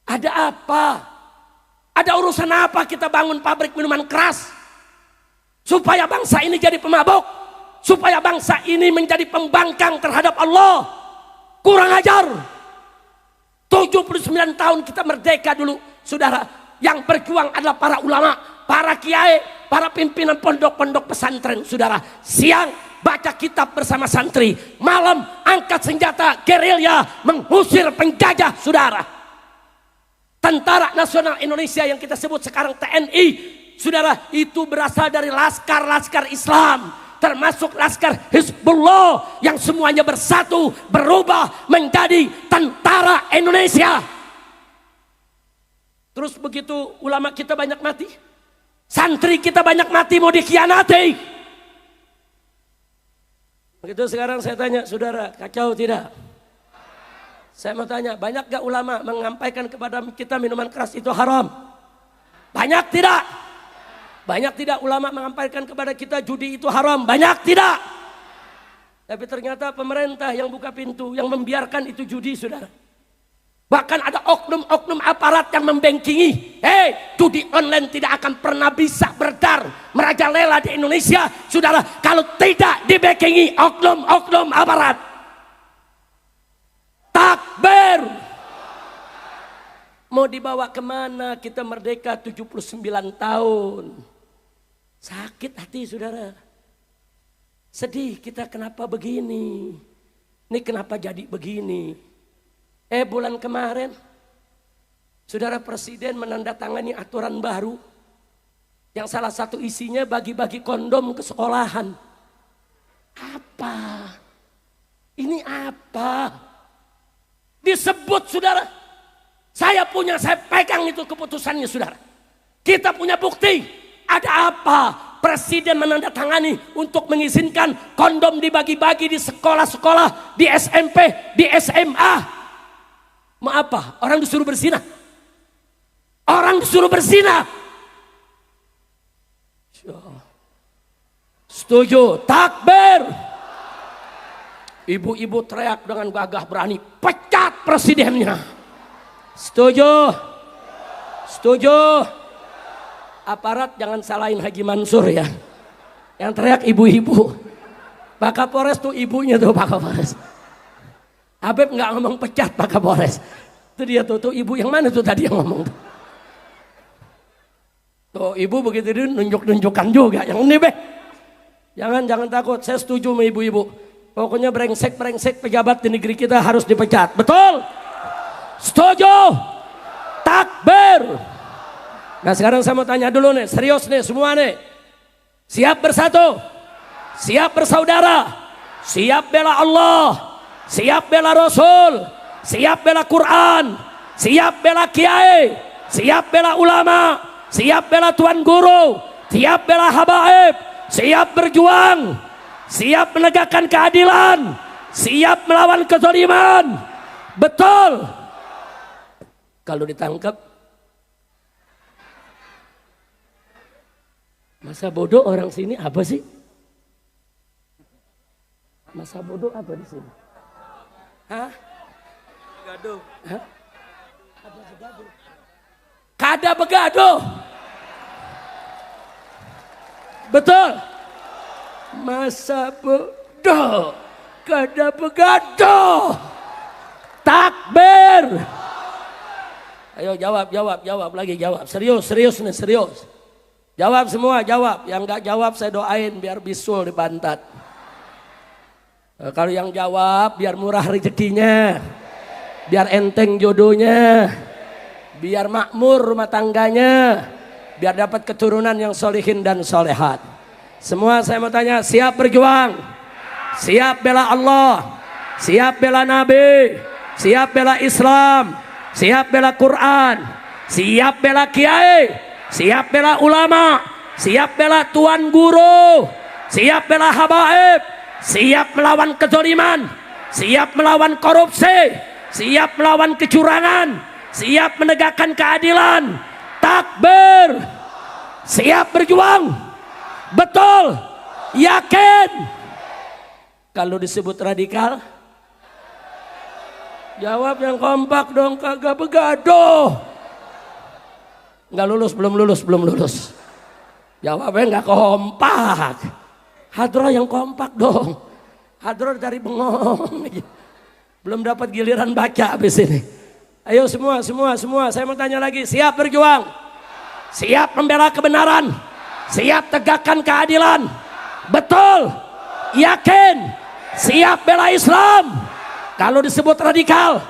Ada apa? Ada urusan apa kita bangun pabrik minuman keras? Supaya bangsa ini jadi pemabuk, supaya bangsa ini menjadi pembangkang terhadap Allah. Kurang ajar. 79 tahun kita merdeka dulu, saudara. Yang berjuang adalah para ulama, para kiai, para pimpinan pondok-pondok pesantren, saudara. Siang baca kitab bersama santri, malam angkat senjata gerilya mengusir penjajah, saudara. Tentara Nasional Indonesia yang kita sebut sekarang TNI, saudara, itu berasal dari laskar-laskar Islam, termasuk laskar Hizbullah yang semuanya bersatu berubah menjadi tentara Indonesia. Terus begitu ulama kita banyak mati, santri kita banyak mati, mau dikhianati. Begitu sekarang saya tanya, saudara, kacau tidak? Saya mau tanya, banyak gak ulama menyampaikan kepada kita minuman keras itu haram? Banyak tidak? Banyak tidak ulama menyampaikan kepada kita judi itu haram? Banyak tidak? Tapi ternyata pemerintah yang buka pintu, yang membiarkan itu judi, saudara. Bahkan ada oknum-oknum aparat yang membengkingi. Judi online tidak akan pernah bisa beredar merajalela di Indonesia, saudara, kalau tidak dibengkingi oknum-oknum aparat. Takbir. Mau dibawa kemana kita merdeka 79 tahun? Sakit hati, saudara. Sedih kita, kenapa begini? Ini kenapa jadi begini? Bulan kemarin, saudara, Presiden menandatangani aturan baru yang salah satu isinya bagi-bagi kondom ke sekolahan. Apa? Ini apa? Disebut, saudara. Saya pegang itu keputusannya, saudara. Kita punya bukti. Ada apa? Presiden menandatangani untuk mengizinkan kondom dibagi-bagi di sekolah-sekolah, di SMP, di SMA. Mau apa? Orang disuruh berzina. Orang disuruh berzina. Setuju? Takbir. Ibu-ibu teriak dengan gagah berani, pecat presidennya. Setuju? Setuju? Aparat jangan salahin Haji Mansur ya. Yang teriak ibu-ibu. Pak Kapolres tuh ibunya tuh, Pak Kapolres. Habib nggak ngomong pecat Pak Kapolres. Itu dia tuh ibu yang mana tuh tadi yang ngomong tuh. Tuh ibu begitu dia nunjuk-nunjukkan juga. Yang ini beh. Jangan takut, saya setuju sama ibu-ibu. Pokoknya brengsek pejabat di negeri kita harus dipecat. Betul? Setuju? Takbir. Nah sekarang saya mau tanya dulu nih, serius nih semua nih. Siap bersatu? Siap bersaudara? Siap bela Allah? Siap bela Rasul, siap bela Quran, siap bela kiai, siap bela ulama, siap bela tuan guru, siap bela habaib, siap berjuang, siap menegakkan keadilan, siap melawan kezaliman. Betul? Kalau ditangkap, masa bodoh orang sini apa sih? Masa bodoh apa di sini? Hah? Begaduh. Hah? Kada begaduh. Betul. Masa bodoh. Kada begaduh. Takbir. Ayo jawab lagi jawab. Serius nih, serius. Jawab semua, jawab. Yang enggak jawab saya doain biar bisul di pantat. Kalau yang jawab biar murah rezekinya, biar enteng jodohnya, biar makmur rumah tangganya, biar dapat keturunan yang solihin dan solehat. Semua saya mau tanya, siap berjuang? Siap bela Allah? Siap bela Nabi? Siap bela Islam? siap bela Quran, siap bela kiai, siap bela ulama, siap bela tuan guru, siap bela habaib, siap melawan kezaliman, siap melawan korupsi, siap melawan kecurangan, siap menegakkan keadilan. Takbir. Siap berjuang. Betul. Yakin. Kalau disebut radikal, jawab yang kompak dong, kagak begaduh. Nggak lulus, belum lulus. Jawabnya nggak kompak. Hadroh yang kompak dong. Hadroh dari bengong. Belum dapat giliran baca habis ini. Ayo semua. Saya mau tanya lagi. Siap berjuang? Siap membela kebenaran? Siap tegakkan keadilan? Betul? Yakin? Siap bela Islam? Kalau disebut radikal?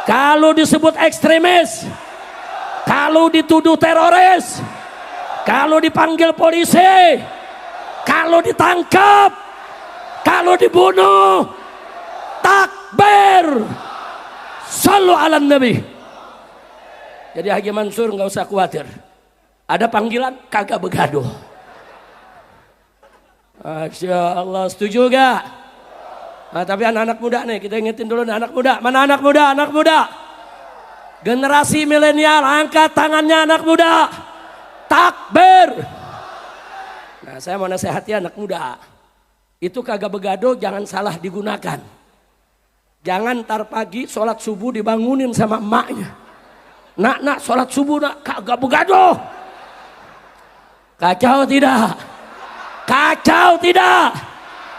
Kalau disebut ekstremis? Kalau dituduh teroris? Kalau dipanggil polisi? Kalau ditangkap? Kalau dibunuh? Takbir. Sallu ala Nabi. Jadi Haji Mansur nggak usah khawatir. Ada panggilan kagak begaduh. Masya Allah, setuju gak? Nah, tapi anak-anak muda nih, kita ingetin dulu nih, anak muda. Mana anak muda? Anak muda. Generasi milenial, angkat tangannya anak muda. Takbir. Nah, saya mau nasihati anak muda. Itu kagak begaduh, jangan salah digunakan. Jangan ntar pagi sholat subuh dibangunin sama emaknya. Nak sholat subuh nak, kagak begaduh. Kacau tidak? Kacau tidak?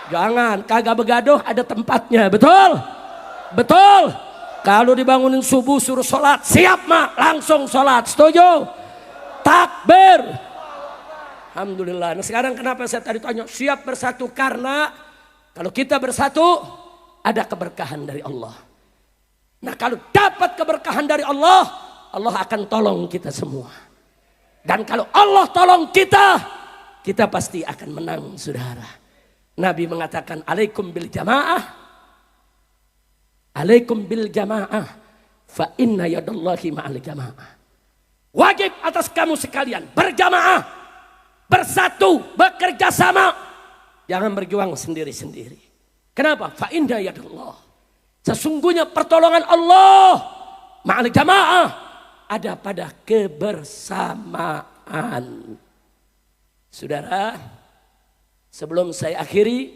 Jangan, kagak begaduh ada tempatnya, betul? Betul? Kalau dibangunin subuh suruh sholat, siap mak, langsung sholat, setuju? Takbir. Alhamdulillah. Nah sekarang kenapa saya tadi tanya siap bersatu? Karena kalau kita bersatu ada keberkahan dari Allah. Nah kalau dapat keberkahan dari Allah, Allah akan tolong kita semua. Dan kalau Allah tolong kita, kita pasti akan menang, saudara. Nabi mengatakan alaikum bil jamaah. Alaikum bil jamaah. Fa inna yadallahi ma'al jamaah. Wajib atas kamu sekalian berjamaah, bersatu, bekerja sama. Jangan berjuang sendiri-sendiri. Kenapa? Fa inna yadallah. Sesungguhnya pertolongan Allah ma'al jamaah ada pada kebersamaan. Saudara, sebelum saya akhiri,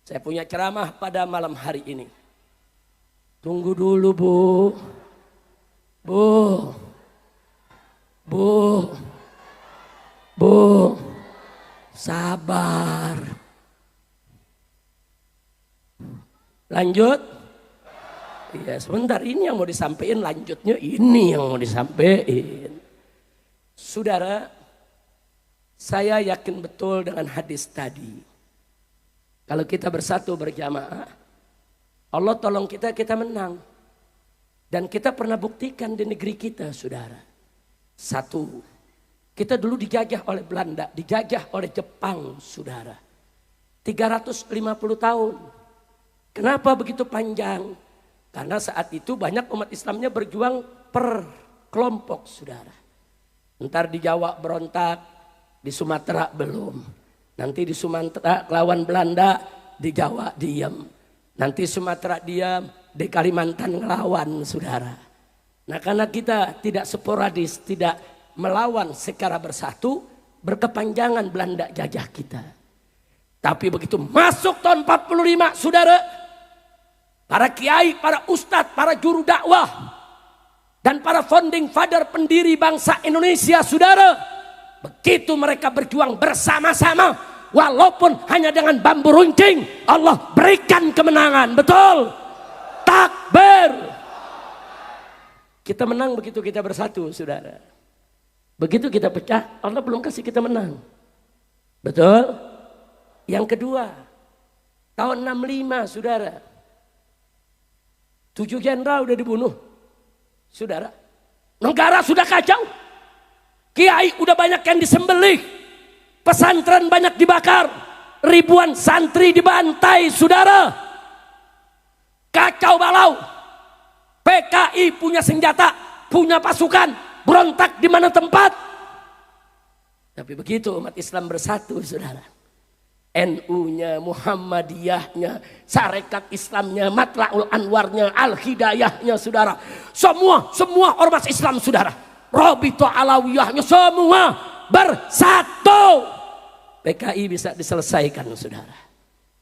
saya punya ceramah pada malam hari ini. Tunggu dulu Bu, sabar. Lanjut. Ya sebentar, ini yang mau disampaikan, lanjutnya ini yang mau disampaikan. Saudara, saya yakin betul dengan hadis tadi. Kalau kita bersatu berjamaah, Allah tolong kita, kita menang. Dan kita pernah buktikan di negeri kita, saudara. Satu, kita dulu dijajah oleh Belanda, dijajah oleh Jepang, saudara. 350 tahun. Kenapa begitu panjang? Karena saat itu banyak umat Islamnya berjuang per kelompok, saudara. Ntar di Jawa berontak, di Sumatera belum. Nanti di Sumatera lawan Belanda, di Jawa diam. Nanti Sumatera diam, di Kalimantan ngelawan, saudara. Nah karena kita tidak sporadis, tidak melawan secara bersatu, berkepanjangan Belanda jajah kita. Tapi begitu masuk tahun 45, saudara, para kiai, para ustadz, para juru dakwah, dan para founding father pendiri bangsa Indonesia, saudara, begitu mereka berjuang bersama-sama, walaupun hanya dengan bambu runcing, Allah berikan kemenangan. Betul? Takbir. Kita menang begitu kita bersatu, saudara. Begitu kita pecah, Allah belum kasih kita menang. Betul? Yang kedua, tahun 65, saudara, 7 jenderal udah dibunuh, saudara. Negara sudah kacau, kiai udah banyak yang disembelih, pesantren banyak dibakar, ribuan santri dibantai, saudara. Kacau balau. PKI punya senjata, punya pasukan, berontak di mana tempat. Tapi begitu umat Islam bersatu, saudara. NU-nya, Muhammadiyahnya, Sarekat Islamnya, Matla'ul Anwarnya, Al-Hidayahnya, saudara. Semua ormas Islam, saudara. Rabithah Alawiyahnya, semua bersatu. PKI bisa diselesaikan, saudara.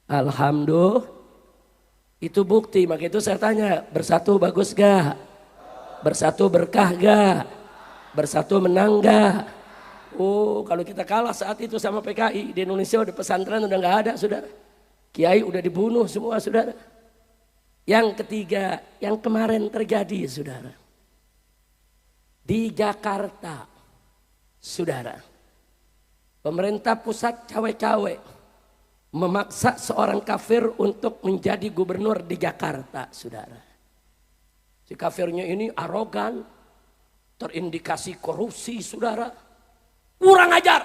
Alhamdulillah. Itu bukti, maka itu saya tanya, bersatu bagus gak? Bersatu berkah gak? Bersatu menang gak? Oh, kalau kita kalah saat itu sama PKI, di Indonesia udah pesantren udah gak ada, saudara. Kiai udah dibunuh semua, saudara. Yang ketiga, yang kemarin terjadi, saudara. Di Jakarta, saudara. Pemerintah pusat cawe-cawe memaksa seorang kafir untuk menjadi gubernur di Jakarta, saudara. Si kafirnya ini arogan, terindikasi korupsi, saudara. Kurang ajar.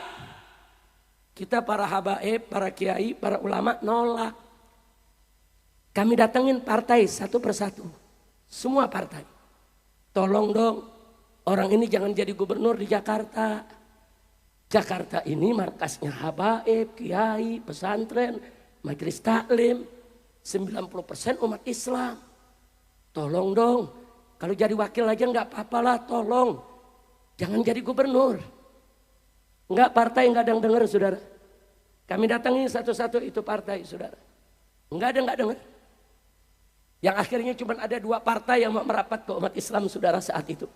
Kita para habaib, para kiai, para ulama nolak. Kami datengin partai satu persatu. Semua partai. Tolong dong, orang ini jangan jadi gubernur di Jakarta. Jakarta ini markasnya habaib, kiai, pesantren, majelis taklim, 90% umat Islam. Tolong dong, kalau jadi wakil aja nggak apa-apa lah, tolong. Jangan jadi gubernur. Nggak, partai nggak ada yang dengar, saudara. Kami datangi satu-satu itu partai, saudara. Nggak ada dengar. Yang akhirnya cuma ada 2 partai yang mau merapat ke umat Islam, saudara, saat itu.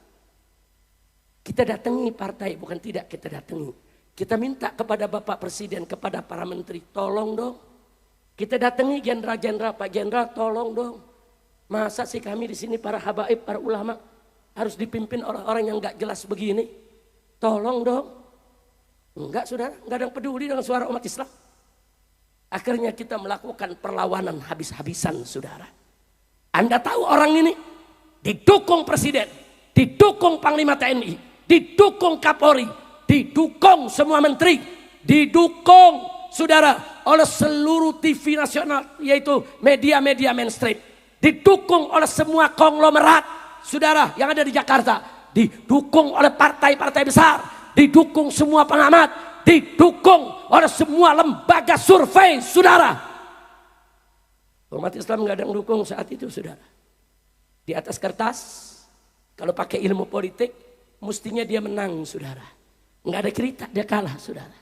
Kita datangi partai, bukan tidak kita datangi. Kita minta kepada Bapak Presiden, kepada para menteri, tolong dong. Kita datangi jenderal-jenderal, Pak Jenderal, tolong dong. Masa sih kami di sini para habaib, para ulama harus dipimpin orang-orang yang nggak jelas begini? Tolong dong. Enggak, saudara, nggak ada yang peduli dengan suara umat Islam. Akhirnya kita melakukan perlawanan habis-habisan, saudara. Anda tahu orang ini didukung Presiden, didukung Panglima TNI, didukung Kapolri, didukung semua menteri, didukung, saudara, oleh seluruh TV nasional, yaitu media-media mainstream, didukung oleh semua konglomerat, saudara, yang ada di Jakarta, didukung oleh partai-partai besar, didukung semua pengamat, didukung oleh semua lembaga survei, saudara. Umat Islam nggak ada yang dukung saat itu, saudara. Di atas kertas, kalau pakai ilmu politik, mestinya dia menang, saudara. Nggak ada cerita, dia kalah, saudara.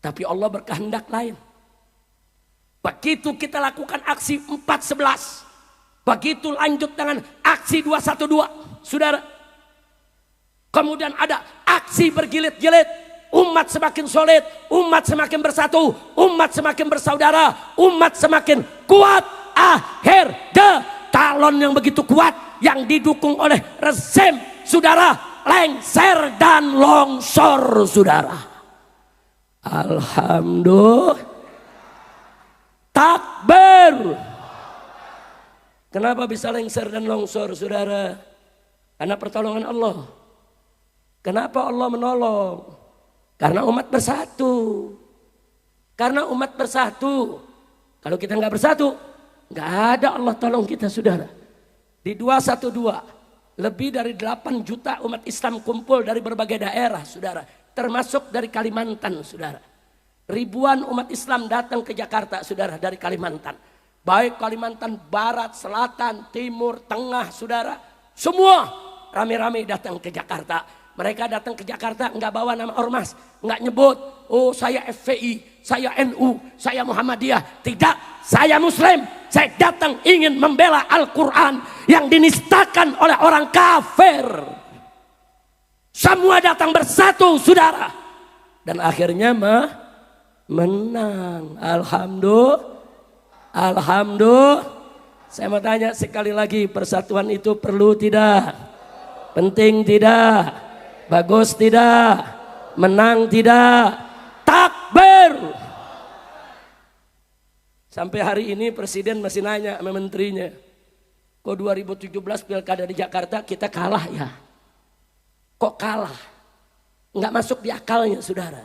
Tapi Allah berkehendak lain. Begitu kita lakukan aksi 4.11, begitu lanjut dengan aksi 212, saudara. Kemudian ada aksi bergilit-gilit. Umat semakin solid, umat semakin bersatu, umat semakin bersaudara, umat semakin kuat. Akhirnya calon yang begitu kuat, yang didukung oleh rezim, saudara, lengser dan longsor, saudara. Alhamdulillah. Takbir. Kenapa bisa lengser dan longsor, saudara? Karena pertolongan Allah. Kenapa Allah menolong? Karena umat bersatu. Karena umat bersatu. Kalau kita nggak bersatu, nggak ada Allah tolong kita, saudara. Di 212, lebih dari 8 juta umat Islam kumpul dari berbagai daerah, saudara. Termasuk dari Kalimantan, saudara. Ribuan umat Islam datang ke Jakarta, saudara, dari Kalimantan. Baik Kalimantan Barat, Selatan, Timur, Tengah, saudara. Semua rame-rame datang ke Jakarta. Mereka datang ke Jakarta nggak bawa nama ormas, nggak nyebut, oh saya FPI, saya NU, saya Muhammadiyah. Tidak, saya Muslim. Saya datang ingin membela Al-Quran yang dinistakan oleh orang kafir. Semua datang bersatu, saudara. Dan akhirnya menang. Alhamdulillah. Alhamdulillah. Saya mau tanya sekali lagi, persatuan itu perlu tidak? Penting tidak? Bagus tidak? Menang tidak? Takbir. Sampai hari ini presiden masih nanya sama menterinya, kok 2017 pilkada di Jakarta kita kalah ya? Kok kalah? Nggak masuk di akalnya, saudara.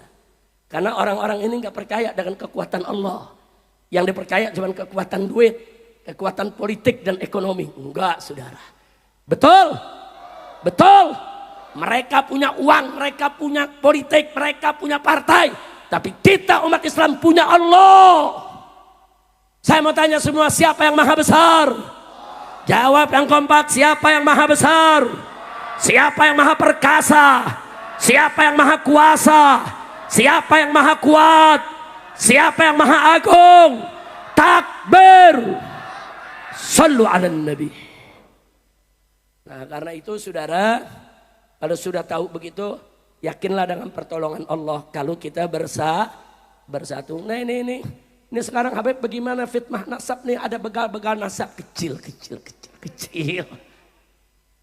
Karena orang-orang ini nggak percaya dengan kekuatan Allah. Yang dipercaya cuma kekuatan duit, kekuatan politik dan ekonomi. Enggak, saudara. Betul? Betul. Mereka punya uang, mereka punya politik, mereka punya partai. Tapi kita umat Islam punya Allah. Saya mau tanya semua, siapa yang maha besar? Jawab yang kompak, siapa yang maha besar? Siapa yang maha perkasa? Siapa yang maha kuasa? Siapa yang maha kuat? Siapa yang maha agung? Takbir. Sallu ala nabi. Nah, karena itu saudara, kalau sudah tahu begitu, yakinlah dengan pertolongan Allah kalau kita bersatu. Nah ini sekarang Habib bagaimana fitnah nasab nih, ada begal-begal nasab kecil.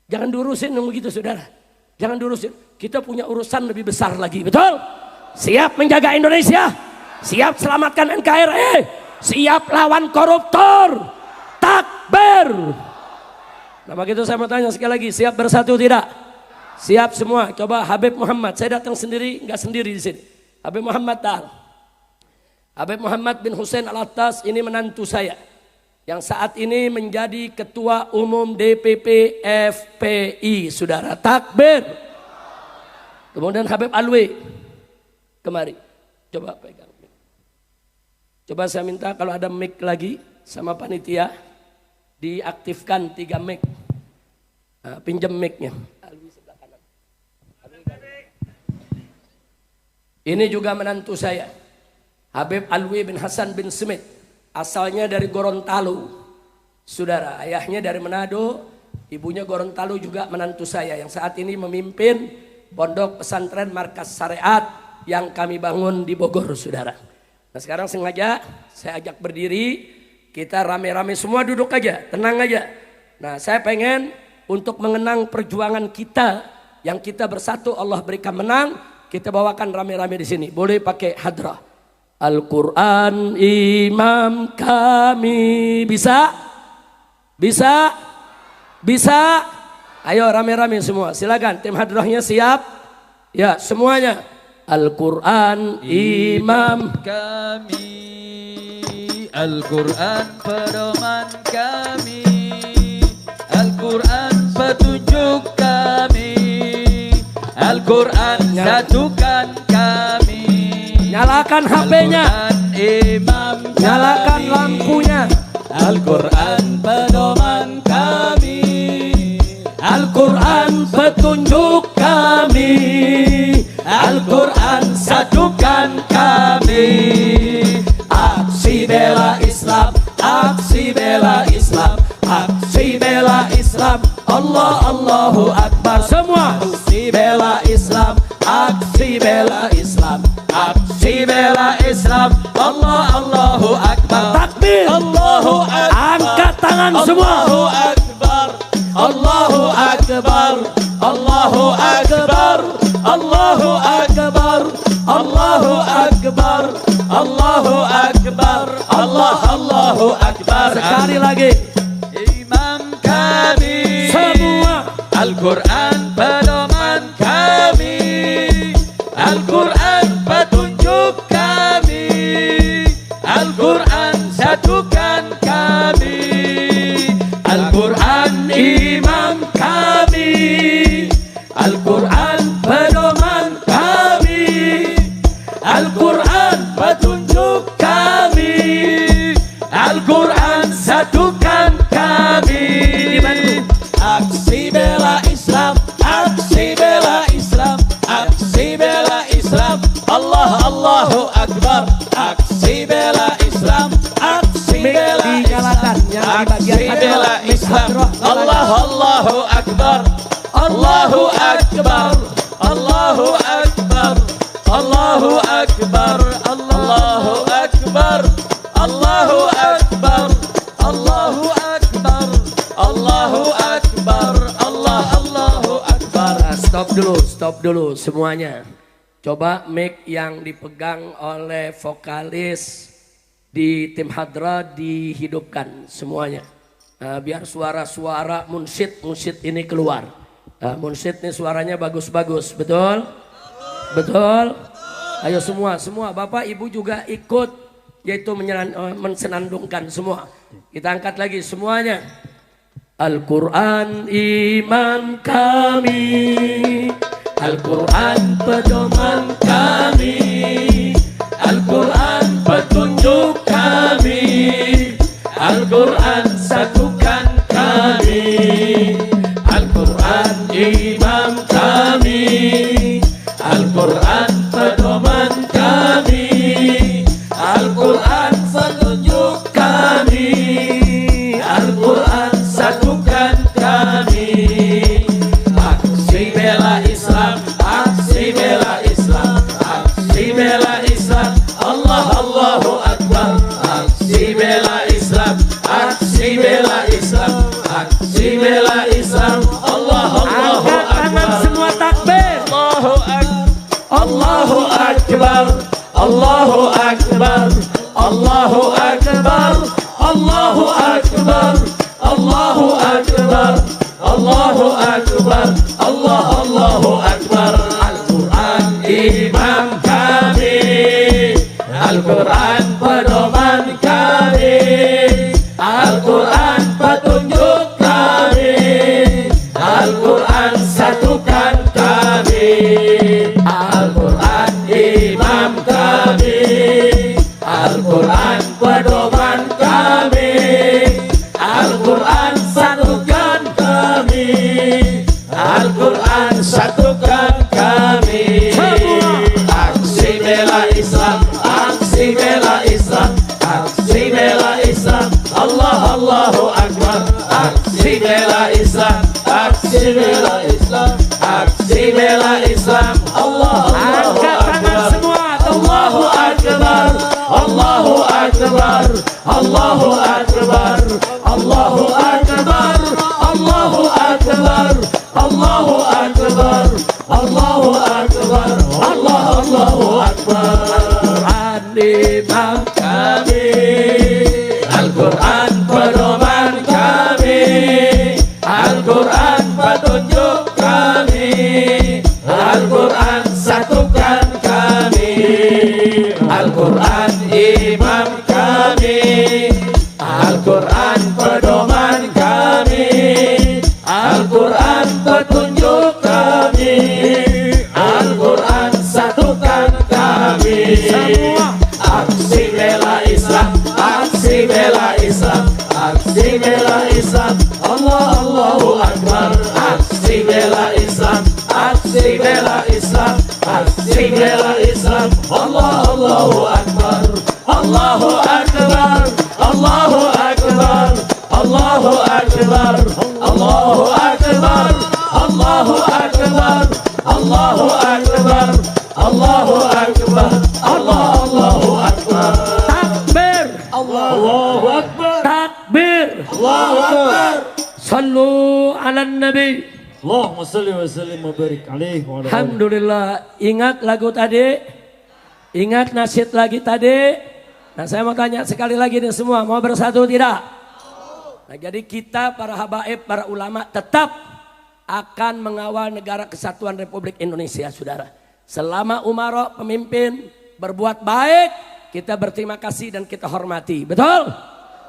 Jangan diurusin yang begitu saudara. Jangan diurusin. Kita punya urusan lebih besar lagi, betul? Siap menjaga Indonesia, siap selamatkan NKRI, siap lawan koruptor. Takbir. Nah begitu saya mau tanya sekali lagi, siap bersatu tidak? Siap semua. Coba Habib Muhammad, saya datang sendiri, nggak sendiri di sini. Habib Muhammad Tal. Habib Muhammad bin Hussein Al-Attas ini menantu saya yang saat ini menjadi ketua umum DPP FPI, saudara. Takbir. Kemudian Habib Alwi kemari, coba pegang. Coba saya minta kalau ada mic lagi sama panitia diaktifkan 3 mic. Pinjam mic-nya. Alwi sebelah kanan. Ini juga menantu saya, Habib Alwi bin Hasan bin Smith, asalnya dari Gorontalo, saudara. Ayahnya dari Manado, ibunya Gorontalo, juga menantu saya yang saat ini memimpin pondok pesantren markas syariat yang kami bangun di Bogor, saudara. Nah sekarang sengaja saya ajak berdiri, kita rame-rame semua duduk aja, tenang aja. Nah saya pengen untuk mengenang perjuangan kita yang kita bersatu, Allah berikan menang, kita bawakan rame-rame di sini. Boleh pakai hadrah. Al-Quran imam kami. Bisa? Bisa? Bisa? Ayo rame-rame semua, silakan. Tim hadrahnya siap? Ya semuanya. Al-Quran imam kami, Al-Quran pedoman kami, Al-Quran petunjuk kami, Al-Quran satukan kami. Nyalakan HP-nya, imam nyalakan lampunya. Al-Quran pedoman kami, Al-Quran petunjuk kami, Al-Quran satukan kami. Aksi bela Islam, aksi bela Islam, aksi bela Islam. Allah Allahu Akbar. Semua aksi bela Islam, aksi bela Islam, aksi bela Islam. Allah Allahu Akbar. Takbir. Allahu Akbar. Angkat tangan semua. Allahu Akbar. Allahu Akbar. Allahu Akbar. Allahu Akbar. Allahu Akbar. Allahu Akbar. Allahu Akbar. Sekali lagi. Imam kami Semua. Al-Quran pedoman kami, Al-Quran petunjuk kami, Al-Quran satukan kami, Al-Quran imam kami, Al-Quran pedoman kami, Al-Quran petunjuk kami, Al-Quran satukan kami. Aksi bela Islam, aksi bela Islam, aksi bela Islam. Allah Allahu Akbar. Aksi bela Islam, aksi bela Islam, aksi bela Islam. Allah Allahu Akbar. Allahu Akbar. Allahu Akbar. Allahu Akbar. Allahu Akbar. Allahu Akbar. Allahu Akbar. Allahu Akbar. Allahu Akbar. Stop dulu semuanya. Coba mic yang dipegang oleh vokalis di tim hadrah dihidupkan semuanya. Biar suara-suara munsyid ini keluar. Munsyid ini suaranya bagus-bagus, betul? Betul? Ayo semua, Bapak Ibu juga ikut yaitu mensenandungkan semua. Kita angkat lagi semuanya. Al-Quran iman kami, Al-Quran pedoman kami, Al-Quran petunjuk kami, Al-Quran satukan kami, Al-Quran imam kami, Al-Quran pedoman kami, Al-Quran petunjuk kami, Al-Quran satukan kami. Aksi bela Islam, aksi bela Islam, aksi bela Islam, Allah Allahu Akbar. Aksi bela Islam, aksi bela Islam, aksi bela Islam, Allah Allahu Akbar. Angkat tangan semua takbir. Allahu Akbar, Allahu Akbar, Allahu Akbar, Allahu Akbar, Allahu Akbar, Allahu Akbar, Allahu Akbar. Al-Quran imam kami, Al-Quran pedoman kami, Al-Quran petunjuk kami, Al-Quran satukan kami, Al-Quran imam kami, Al-Quran pedoman kami, Al-Quran satukan kami, Al-Quran satukan kami. Aksi bela Islam, aksi bela Islam, aksi bela Islam, Allah Allahu Akbar. Aksi bela Islam, aksi bela Islam, aksi bela Islam, Allah Allahu Akbar. Allahu Akbar, Allahu Akbar, Allahu Akbar, Allahu Akbar, Allahu Akbar, Allahu Akbar, Allahu Akbar, Allahu Akbar. Imam kami, Al-Quran pedoman kami, Al-Quran petunjuk kami, Al-Quran satukan kami, Al-Quran imam kami, Al-Quran pedoman kami, Al-Quran petunjuk kami, Al-Quran satukan kami. Aksi bela Islam, aksi bela Islam, aksi bela Islam, Allah Allahu Akbar. Aksi bela Islam, aksi bela Islam, aksi bela Islam, Allah Allahu Akbar. Allahu Akbar, Allahu Akbar, Allahu Akbar, Allahu Akbar, Allahu Akbar, Allahu Akbar, Allahu Akbar, Allahu Akbar. Takbir, Allahu Akbar, takbir, Allahu Akbar. Sallu ala Nabi. Allahumma salli wa sallim wa barik alaihi wa ala alihi. Alhamdulillah. Ingat lagu tadi? Ingat nasyid lagi tadi? Nah, saya mau tanya sekali lagi nih semua, mau bersatu tidak? Nah, jadi kita para habaib, para ulama tetap akan mengawal negara kesatuan Republik Indonesia, saudara. Selama umara pemimpin berbuat baik, kita berterima kasih dan kita hormati. Betul?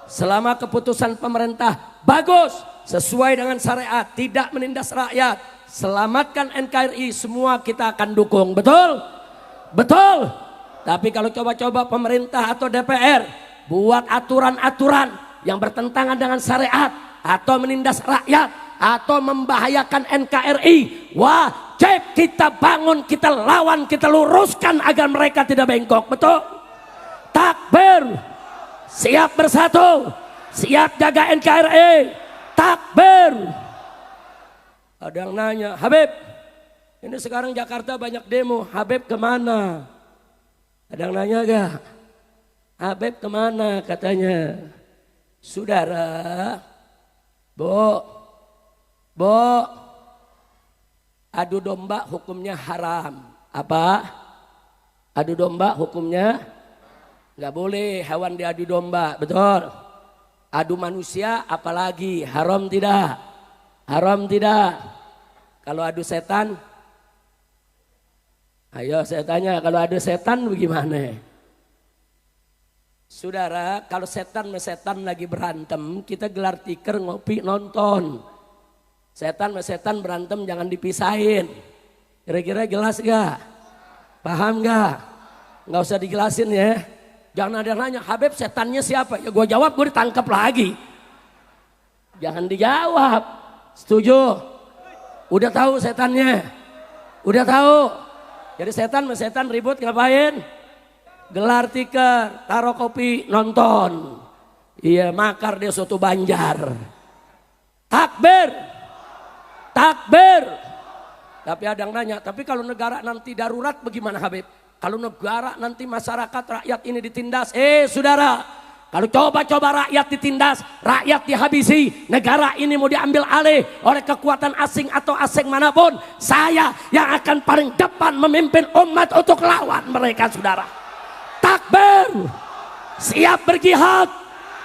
Selama keputusan pemerintah bagus, sesuai dengan syariat, tidak menindas rakyat, selamatkan NKRI, semua kita akan dukung. Betul? Betul? Tapi kalau coba-coba pemerintah atau DPR buat aturan-aturan yang bertentangan dengan syariat atau menindas rakyat atau membahayakan NKRI, wajib kita bangun, kita lawan, kita luruskan agar mereka tidak bengkok. Betul? Takbir. Siap bersatu, siap jaga NKRI. Takbir. Ada yang nanya, Habib, ini sekarang Jakarta banyak demo, Habib kemana? Ada yang nanya gak? Habib kemana katanya? Saudara, Bu, adu domba hukumnya haram. Apa? Adu domba hukumnya nggak boleh, hewan diadu domba, betul? Adu manusia apalagi, haram tidak? Haram tidak? Kalau adu setan? Ayo saya tanya, kalau adu setan bagaimana? Saudara, kalau setan sama setan lagi berantem, kita gelar tikar ngopi nonton. Setan sama setan berantem jangan dipisahin. Kira-kira jelas gak? Paham gak? Gak usah dijelasin ya. Jangan ada yang nanya, Habib setannya siapa? Ya gue jawab, gue ditangkap lagi. Jangan dijawab. Setuju? Udah tahu setannya? Udah tahu? Jadi setan sama setan ribut ngapain? Gelar tikar, taruh kopi, nonton. Iya, makar dia soto Banjar. Takbir. Takbir. Tapi ada yang nanya, tapi kalau negara nanti darurat bagaimana Habib? Kalau negara nanti masyarakat rakyat ini ditindas. Saudara, kalau coba-coba rakyat ditindas, rakyat dihabisi, negara ini mau diambil alih oleh kekuatan asing atau asing manapun, saya yang akan paling depan memimpin umat untuk lawan mereka, saudara. Takbir, siap berjihad,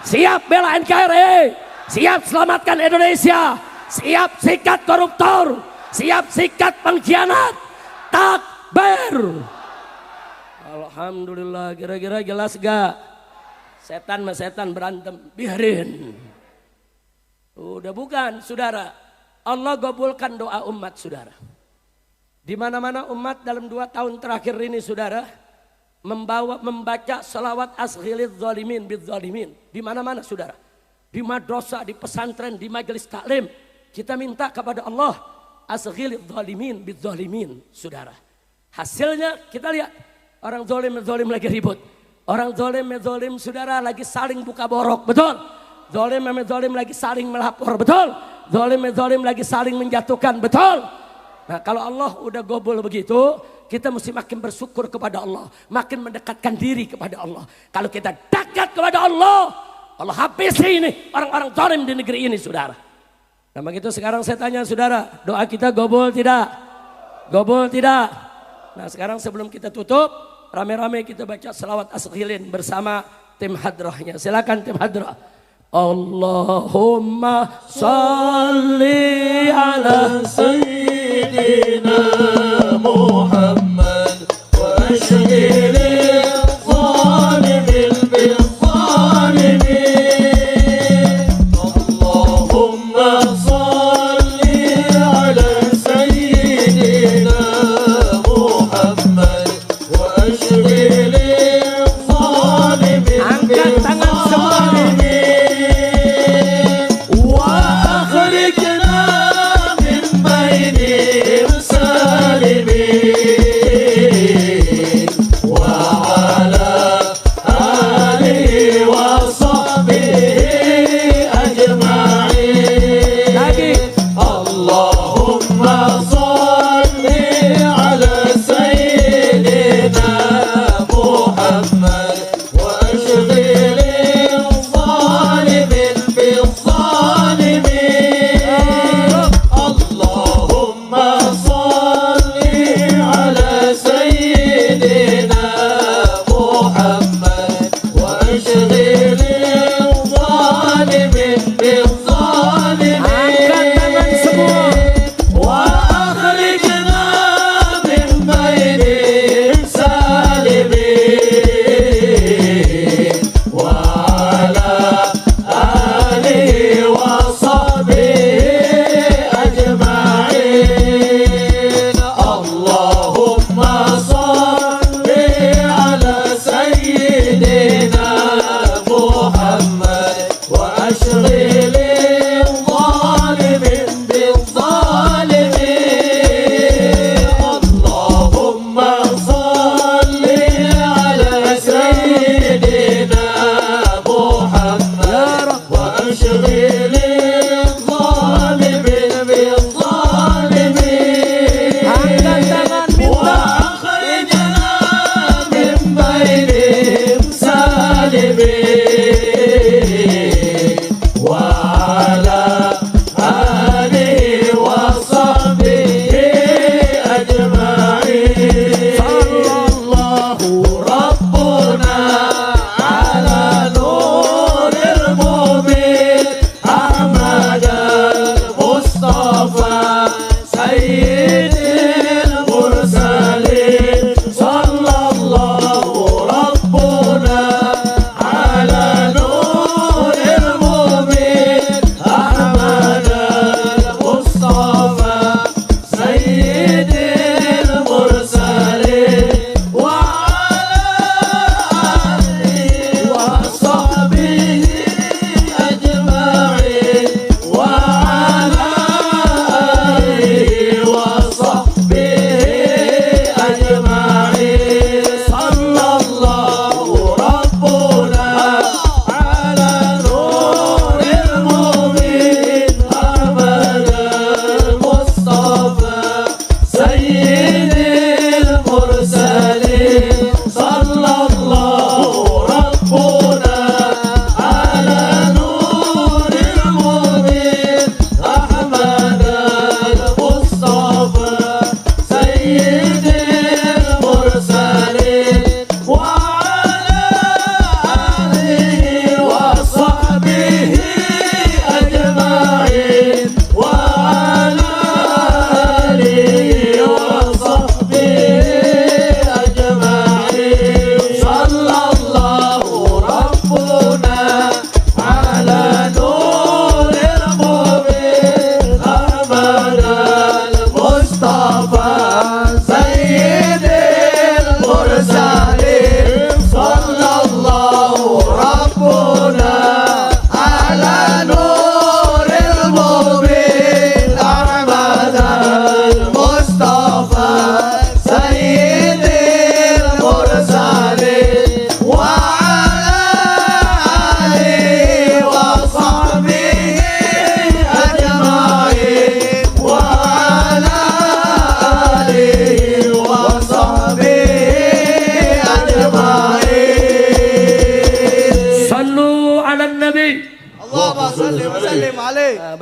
siap bela NKRI, siap selamatkan Indonesia, siap sikat koruptor, siap sikat pengkhianat. Takbir. Alhamdulillah, kira-kira jelas gak? Setan sama setan berantem, biarin. Udah bukan, saudara. Allah gabulkan doa umat, saudara. Di mana-mana umat dalam 2 tahun terakhir ini, saudara, membaca salawat asghilidz zalimin bidzalimin. Di mana-mana, saudara. Di madrasah, di pesantren, di majelis taklim, kita minta kepada Allah asghilidz zalimin bidzalimin, saudara. Hasilnya kita lihat, orang zalim lagi ribut. Orang zalim, saudara, lagi saling buka borok, betul? Zalim lagi saling melapor, betul? Zalim lagi saling menjatuhkan, betul? Nah, kalau Allah udah gobol begitu, kita mesti makin bersyukur kepada Allah, makin mendekatkan diri kepada Allah. Kalau kita dekat kepada Allah, Allah habisi ini orang-orang zalim di negeri ini, saudara. Nah, begitu sekarang saya tanya, saudara, doa kita gobol tidak? Gobol tidak? Nah, sekarang sebelum kita tutup, rame-rame kita baca selawat asghilin bersama tim hadrahnya. Silakan tim hadrah. Allahumma salli ala sayyidina Muhammad wa ashghilil zalimin bil zalimin. Allahumma salli ala sayyidina Muhammad wa ashghilil zalimin. Angkat tangan semua. Angkat tangan semua.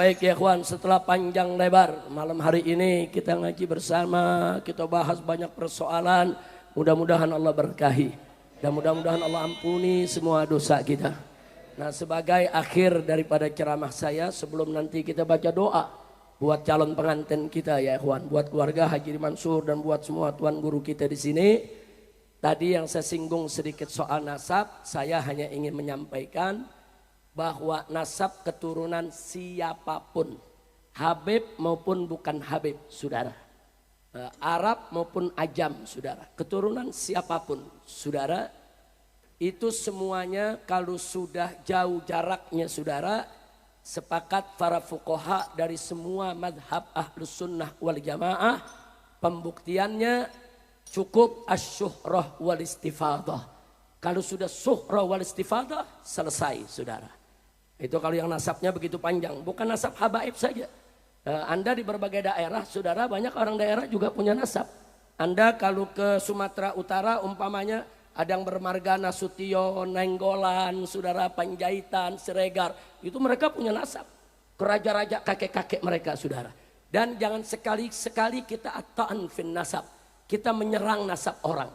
Baik ya ikhwan, setelah panjang lebar malam hari ini kita ngaji bersama, kita bahas banyak persoalan. Mudah-mudahan Allah berkahi dan mudah-mudahan Allah ampuni semua dosa kita. Nah, sebagai akhir daripada ceramah saya, sebelum nanti kita baca doa buat calon pengantin kita ya ikhwan, buat keluarga Haji Mansur dan buat semua tuan guru kita di sini. Tadi yang saya singgung sedikit soal nasab, saya hanya ingin menyampaikan bahwa nasab keturunan siapapun, Habib maupun bukan Habib, saudara, Arab maupun Ajam, saudara, keturunan siapapun, saudara, itu semuanya kalau sudah jauh jaraknya, saudara, sepakat para fuqaha dari semua madhab ahlus sunnah wal jamaah, pembuktiannya cukup asyuhrah wal istifadah. Kalau sudah syuhrah wal istifadah, selesai, saudara. Itu kalau yang nasabnya begitu panjang, bukan nasab habaib saja. Anda di berbagai daerah, saudara, banyak orang daerah juga punya nasab. Anda kalau ke Sumatera Utara umpamanya ada yang bermarga Nasution, Nenggolan, saudara, Panjaitan, Siregar, itu mereka punya nasab. Keraja-raja kakek-kakek mereka, saudara. Dan jangan sekali-sekali kita ata'an fin nasab, kita menyerang nasab orang.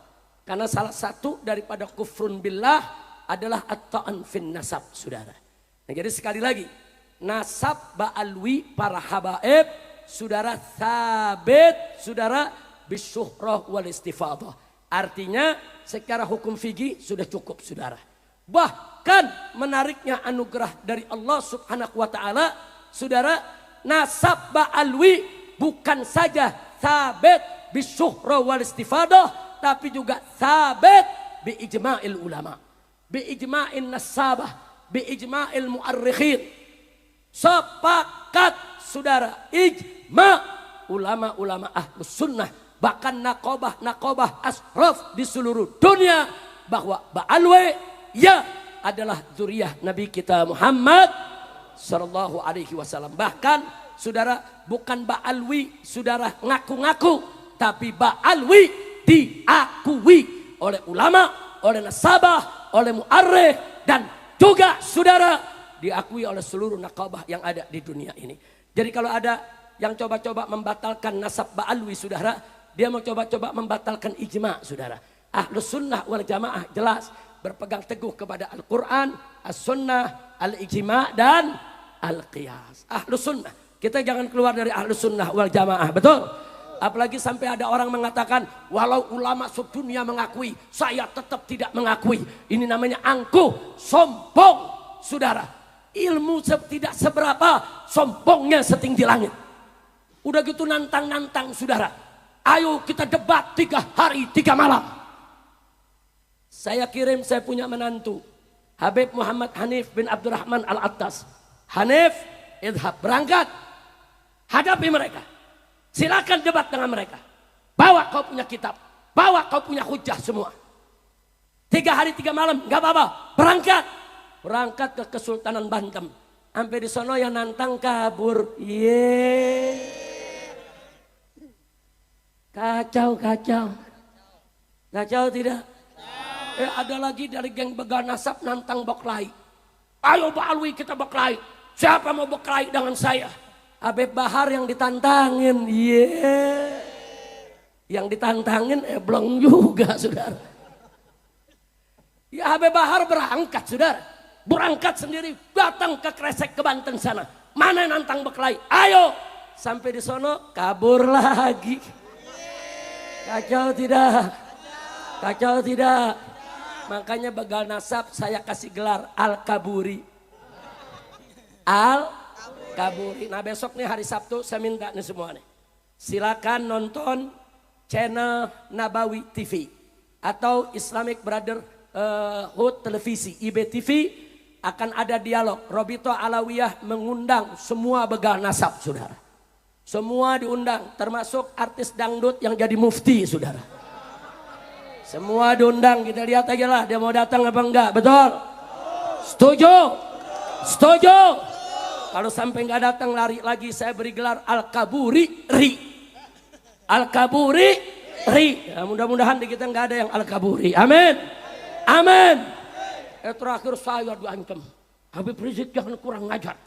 Karena salah satu daripada kufrun billah adalah ata'an fin nasab, saudara. Nah, jadi sekali lagi, nasab ba'alwi para habaib, saudara, sabit, saudara, bisyuhrah wal istifadah. Artinya secara hukum fikih sudah cukup, saudara. Bahkan menariknya anugerah dari Allah subhanahu wa ta'ala, saudara, nasab ba'alwi bukan saja sabit bisyuhrah wal istifadah, tapi juga sabit bi ijma'il ulama, bi ijma'in nasabah, bi ijma'il mu'arrikhin. Sepakat, saudara, ijma' ulama-ulama ahlus sunnah, bahkan nakobah ashraf di seluruh dunia, bahwa Ba'alwi ya adalah zuriyah Nabi kita Muhammad sallallahu alaihi wasallam. Bahkan, saudara, bukan Ba'alwi, saudara, ngaku-ngaku, tapi Ba'alwi diakui oleh ulama, oleh nasabah, oleh mu'arrikh, dan juga, saudara, diakui oleh seluruh nakabah yang ada di dunia ini. Jadi kalau ada yang coba-coba membatalkan nasab Ba'alwi, saudara, dia mau coba-coba membatalkan ijma', saudara. Ahlus sunnah wal jamaah jelas berpegang teguh kepada Al-Quran, As-Sunnah, Al-Ijma' dan Al-Qiyas. Ahlus sunnah. Kita jangan keluar dari ahlus sunnah wal jamaah, betul? Apalagi sampai ada orang mengatakan, walau ulama sedunia mengakui, saya tetap tidak mengakui. Ini namanya angkuh, sombong, saudara. Ilmu tidak seberapa, sombongnya setinggi langit. Udah gitu nantang-nantang, saudara. Ayo kita debat 3 hari 3 malam. Saya punya menantu, Habib Muhammad Hanif bin Abdurrahman Al-Attas. Hanif, idhab, berangkat, hadapi mereka. Silakan debat dengan mereka. Bawa kau punya kitab, bawa kau punya hujah semua. 3 hari 3 malam, nggak apa-apa. Berangkat ke Kesultanan Banten. Sampai di sono yang nantang kabur. Kacau tidak? Ada lagi dari geng begal nasab nantang Boklai. Ayo Ba'alwi kita Boklai. Siapa mau Boklai dengan saya? Habib Bahar yang ditantangin, yang ditantangin belum juga, saudara. Ya Habib Bahar berangkat, saudara, berangkat sendiri, datang ke Kresek ke Banten sana. Mana nantang Beklai? Ayo, sampai di sono kabur lagi. Kacau tidak? Makanya begal nasab saya kasih gelar Al-Kaburi. Kaburi. Nah besok nih hari Sabtu saya minta nih semua nih, silakan nonton channel Nabawi TV atau Islamic Brotherhood Televisi IBTV. Akan ada dialog. Robito Alawiyah mengundang semua begal nasab, saudara. Semua diundang, termasuk artis dangdut yang jadi mufti, saudara. Semua diundang, kita lihat aja lah dia mau datang apa enggak, betul? Setuju? Kalau sampai nggak datang lari lagi, saya beri gelar Al-Kaburi Ri. Ya, mudah-mudahan di kita nggak ada yang Al-Kaburi. Amin. Terakhir saya diancam, Habib Rizik jangan kurang ngajar.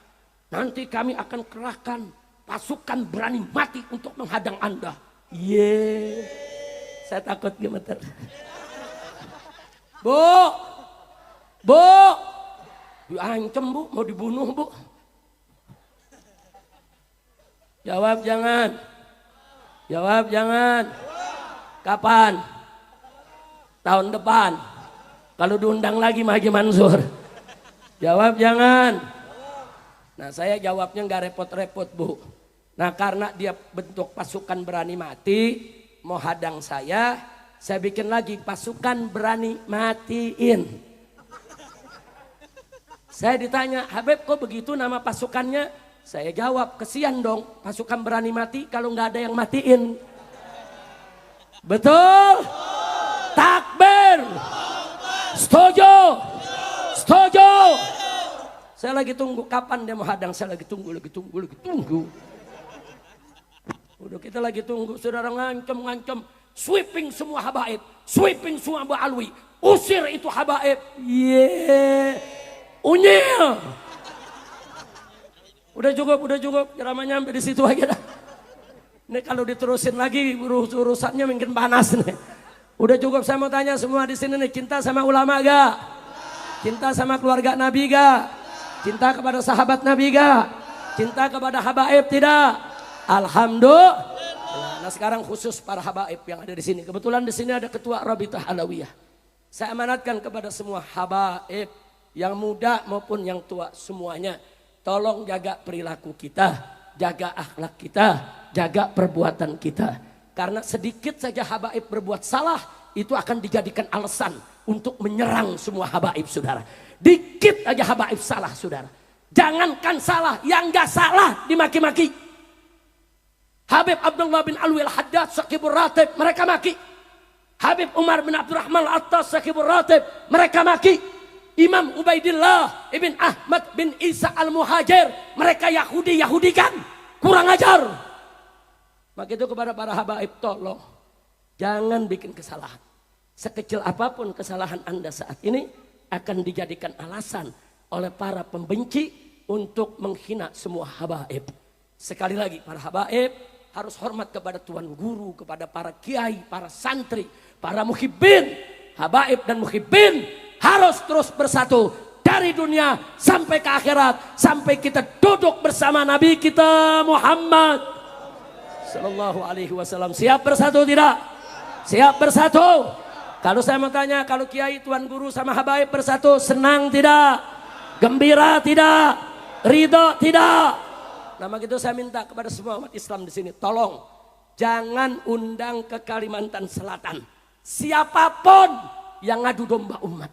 Nanti kami akan kerahkan pasukan berani mati untuk menghadang Anda. Ye, saya takut gemeter. Bu, diancam bu, mau dibunuh bu. Jawab jangan. Kapan? Tahun depan. Kalau diundang lagi sama Haji Mansur. Jawab jangan. Nah saya jawabnya nggak repot-repot bu. Nah karena dia bentuk pasukan berani mati, mau hadang saya bikin lagi pasukan berani matiin. Saya ditanya, Habib kok begitu nama pasukannya? Saya jawab, kesian dong pasukan berani mati kalau nggak ada yang matiin. Betul? Takbir. Setuju. Saya lagi tunggu kapan dia mau hadang, saya lagi tunggu. Udah kita lagi tunggu, saudara ngancem, sweeping semua habaib, sweeping semua Mbak Alwi, usir itu habaib. Unyil. Udah cukup, ceramahnya sampai di situ aja dah. Ini kalau diterusin lagi urusannya mungkin panas nih. Udah cukup, saya mau tanya semua di sini nih, cinta sama ulama gak? Cinta sama keluarga Nabi gak? Cinta kepada sahabat Nabi gak? Cinta kepada habaib tidak? Alhamdulillah. Nah sekarang khusus para habaib yang ada di sini. Kebetulan di sini ada ketua Rabitah Alawiyah. Saya amanatkan kepada semua habaib yang muda maupun yang tua semuanya. Tolong jaga perilaku kita, jaga akhlak kita, jaga perbuatan kita. Karena sedikit saja habaib berbuat salah, itu akan dijadikan alasan untuk menyerang semua habaib saudara. Dikit aja habaib salah saudara. Jangankan salah, yang gak salah dimaki-maki. Habib Abdullah bin Alwi al-Haddad Saqibur Ratib, mereka maki. Habib Umar bin Abdurrahman al-Attas Saqibur Ratib, mereka maki. Imam Ubaidillah ibn Ahmad bin Isa al-Muhajir, mereka Yahudikan, kurang ajar. Maka itu kepada para habaib, tolong jangan bikin kesalahan. Sekecil apapun kesalahan Anda saat ini akan dijadikan alasan oleh para pembenci untuk menghina semua habaib. Sekali lagi, para habaib harus hormat kepada tuan guru, kepada para kiai, para santri, para muhibbin. Habaib dan muhibbin harus terus bersatu dari dunia sampai ke akhirat, sampai kita duduk bersama Nabi kita Muhammad sallallahu alaihi wasallam. Siap bersatu tidak? Siap bersatu. Kalau saya mau tanya, kalau kiai, tuan guru sama habaib bersatu, senang tidak? Gembira tidak? Ridho tidak? Nah begitu saya minta kepada semua umat Islam di sini, tolong jangan undang ke Kalimantan Selatan siapapun yang ngadu domba umat,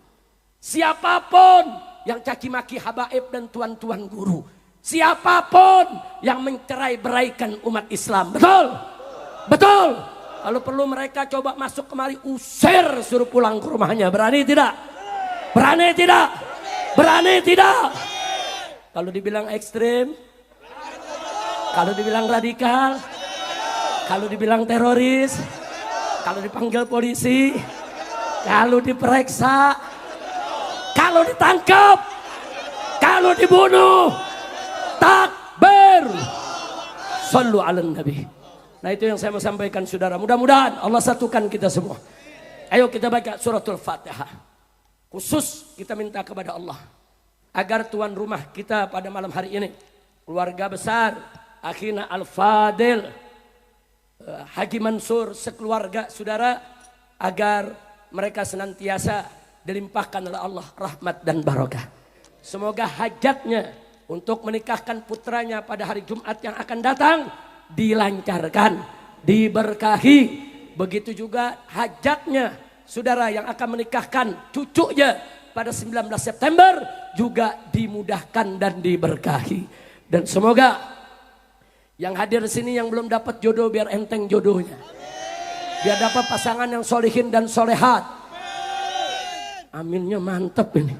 siapapun yang caci maki habaib dan tuan-tuan guru, siapapun yang mencerai-beraikan umat Islam. Betul? Betul. Kalau perlu mereka coba masuk kemari, usir, suruh pulang ke rumahnya. Berani tidak? Berani tidak? Berani tidak? Kalau dibilang ekstrim, kalau dibilang radikal, kalau dibilang teroris, kalau dipanggil polisi, kalau diperiksa, kalau ditangkap, kalau dibunuh, takbir. Sallu ala nabi. Nah itu yang saya mau sampaikan saudara. Mudah-mudahan Allah satukan kita semua. Ayo kita baca suratul Fatihah. Khusus kita minta kepada Allah agar tuan rumah kita pada malam hari ini, keluarga besar Akhina Al-Fadil, Haji Mansur sekeluarga saudara, agar mereka senantiasa dilimpahkan oleh Allah rahmat dan barakah. Semoga hajatnya untuk menikahkan putranya pada hari Jumat yang akan datang dilancarkan, diberkahi. Begitu juga hajatnya saudara yang akan menikahkan cucunya pada 19 September juga dimudahkan dan diberkahi. Dan semoga yang hadir di sini yang belum dapat jodoh biar enteng jodohnya. Biar dapat pasangan yang solihin dan solehat. Aminnya mantep ini.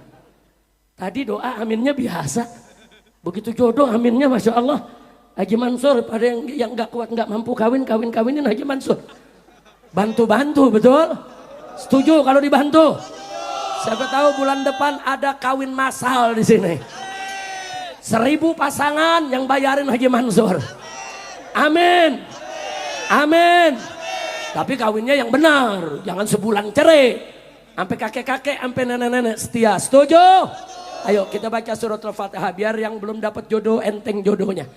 Tadi doa aminnya biasa. Begitu jodoh aminnya Masya Allah. Haji Mansur pada yang gak kuat gak mampu kawinin Haji Mansur. Bantu-bantu betul? Setuju kalau dibantu? Siapa tahu bulan depan ada kawin massal di sini. 1000 pasangan yang bayarin Haji Mansur. Amin. Amin. Tapi kawinnya yang benar, jangan sebulan cerai. Sampai kakek-kakek, sampai nenek-nenek setia. Setuju? Ayo kita baca surat Al-Fatihah biar yang belum dapat jodoh enteng jodohnya.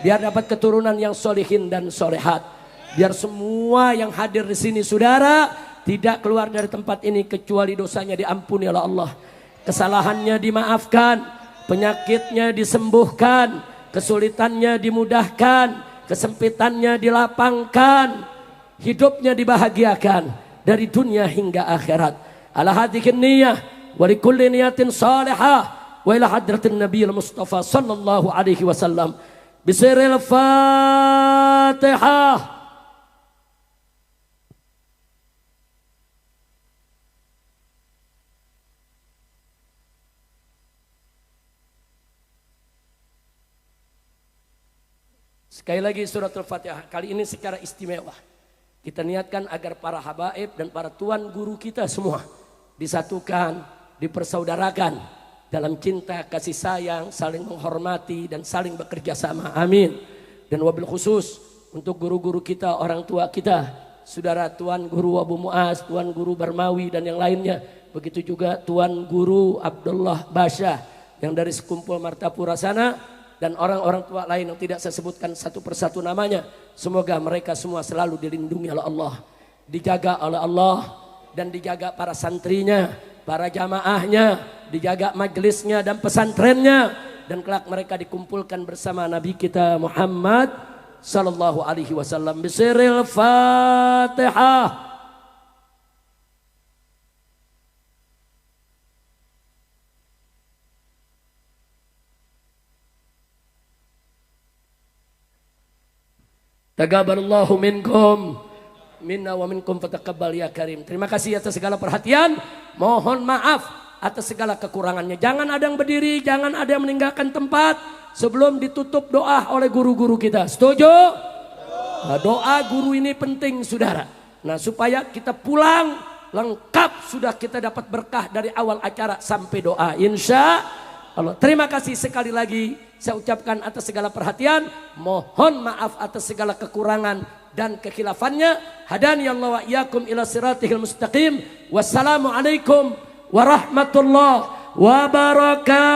Biar dapat keturunan yang solihin dan solehat. Biar semua yang hadir di sini saudara tidak keluar dari tempat ini kecuali dosanya diampuni oleh Allah. Kesalahannya dimaafkan, penyakitnya disembuhkan, kesulitannya dimudahkan, kesempitannya dilapangkan, hidupnya dibahagiakan dari dunia hingga akhirat. Ala hadhihi niyah wa likulli niyatin salihah wa ila hadratin nabiyil mustafa sallallahu alaihi wasallam bisiril Fatihah. Sekali lagi surat Al-Fatihah kali ini secara istimewa. Kita niatkan agar para habaib dan para tuan guru kita semua disatukan, dipersaudarakan dalam cinta, kasih sayang, saling menghormati dan saling bekerja sama. Amin. Dan wabil khusus untuk guru-guru kita, orang tua kita, saudara Tuan Guru Abu Muaz, Tuan Guru Barmawi dan yang lainnya. Begitu juga Tuan Guru Abdullah Basyah yang dari sekumpul Martapura sana. Dan orang-orang tua lain yang tidak saya sebutkan satu persatu namanya. Semoga mereka semua selalu dilindungi oleh Allah. Dijaga oleh Allah. Dan dijaga para santrinya, para jamaahnya. Dijaga majelisnya dan pesantrennya. Dan kelak mereka dikumpulkan bersama Nabi kita Muhammad sallallahu alaihi wasallam. Bisiril Fatihah. Taqabbalallahu minkum minna wa minkum fataqabbal ya karim. Terima kasih atas segala perhatian. Mohon maaf atas segala kekurangannya. Jangan ada yang berdiri, jangan ada yang meninggalkan tempat sebelum ditutup doa oleh guru-guru kita. Setuju? Nah, doa guru ini penting saudara. Nah, supaya kita pulang lengkap sudah kita dapat berkah dari awal acara sampai doa. Insya Allah. Terima kasih sekali lagi saya ucapkan atas segala perhatian. Mohon maaf atas segala kekurangan dan kekhilafannya. Hadani Allah wa iyyakum ila siratihil mustaqim. Wassalamualaikum warahmatullahi wabarakatuh.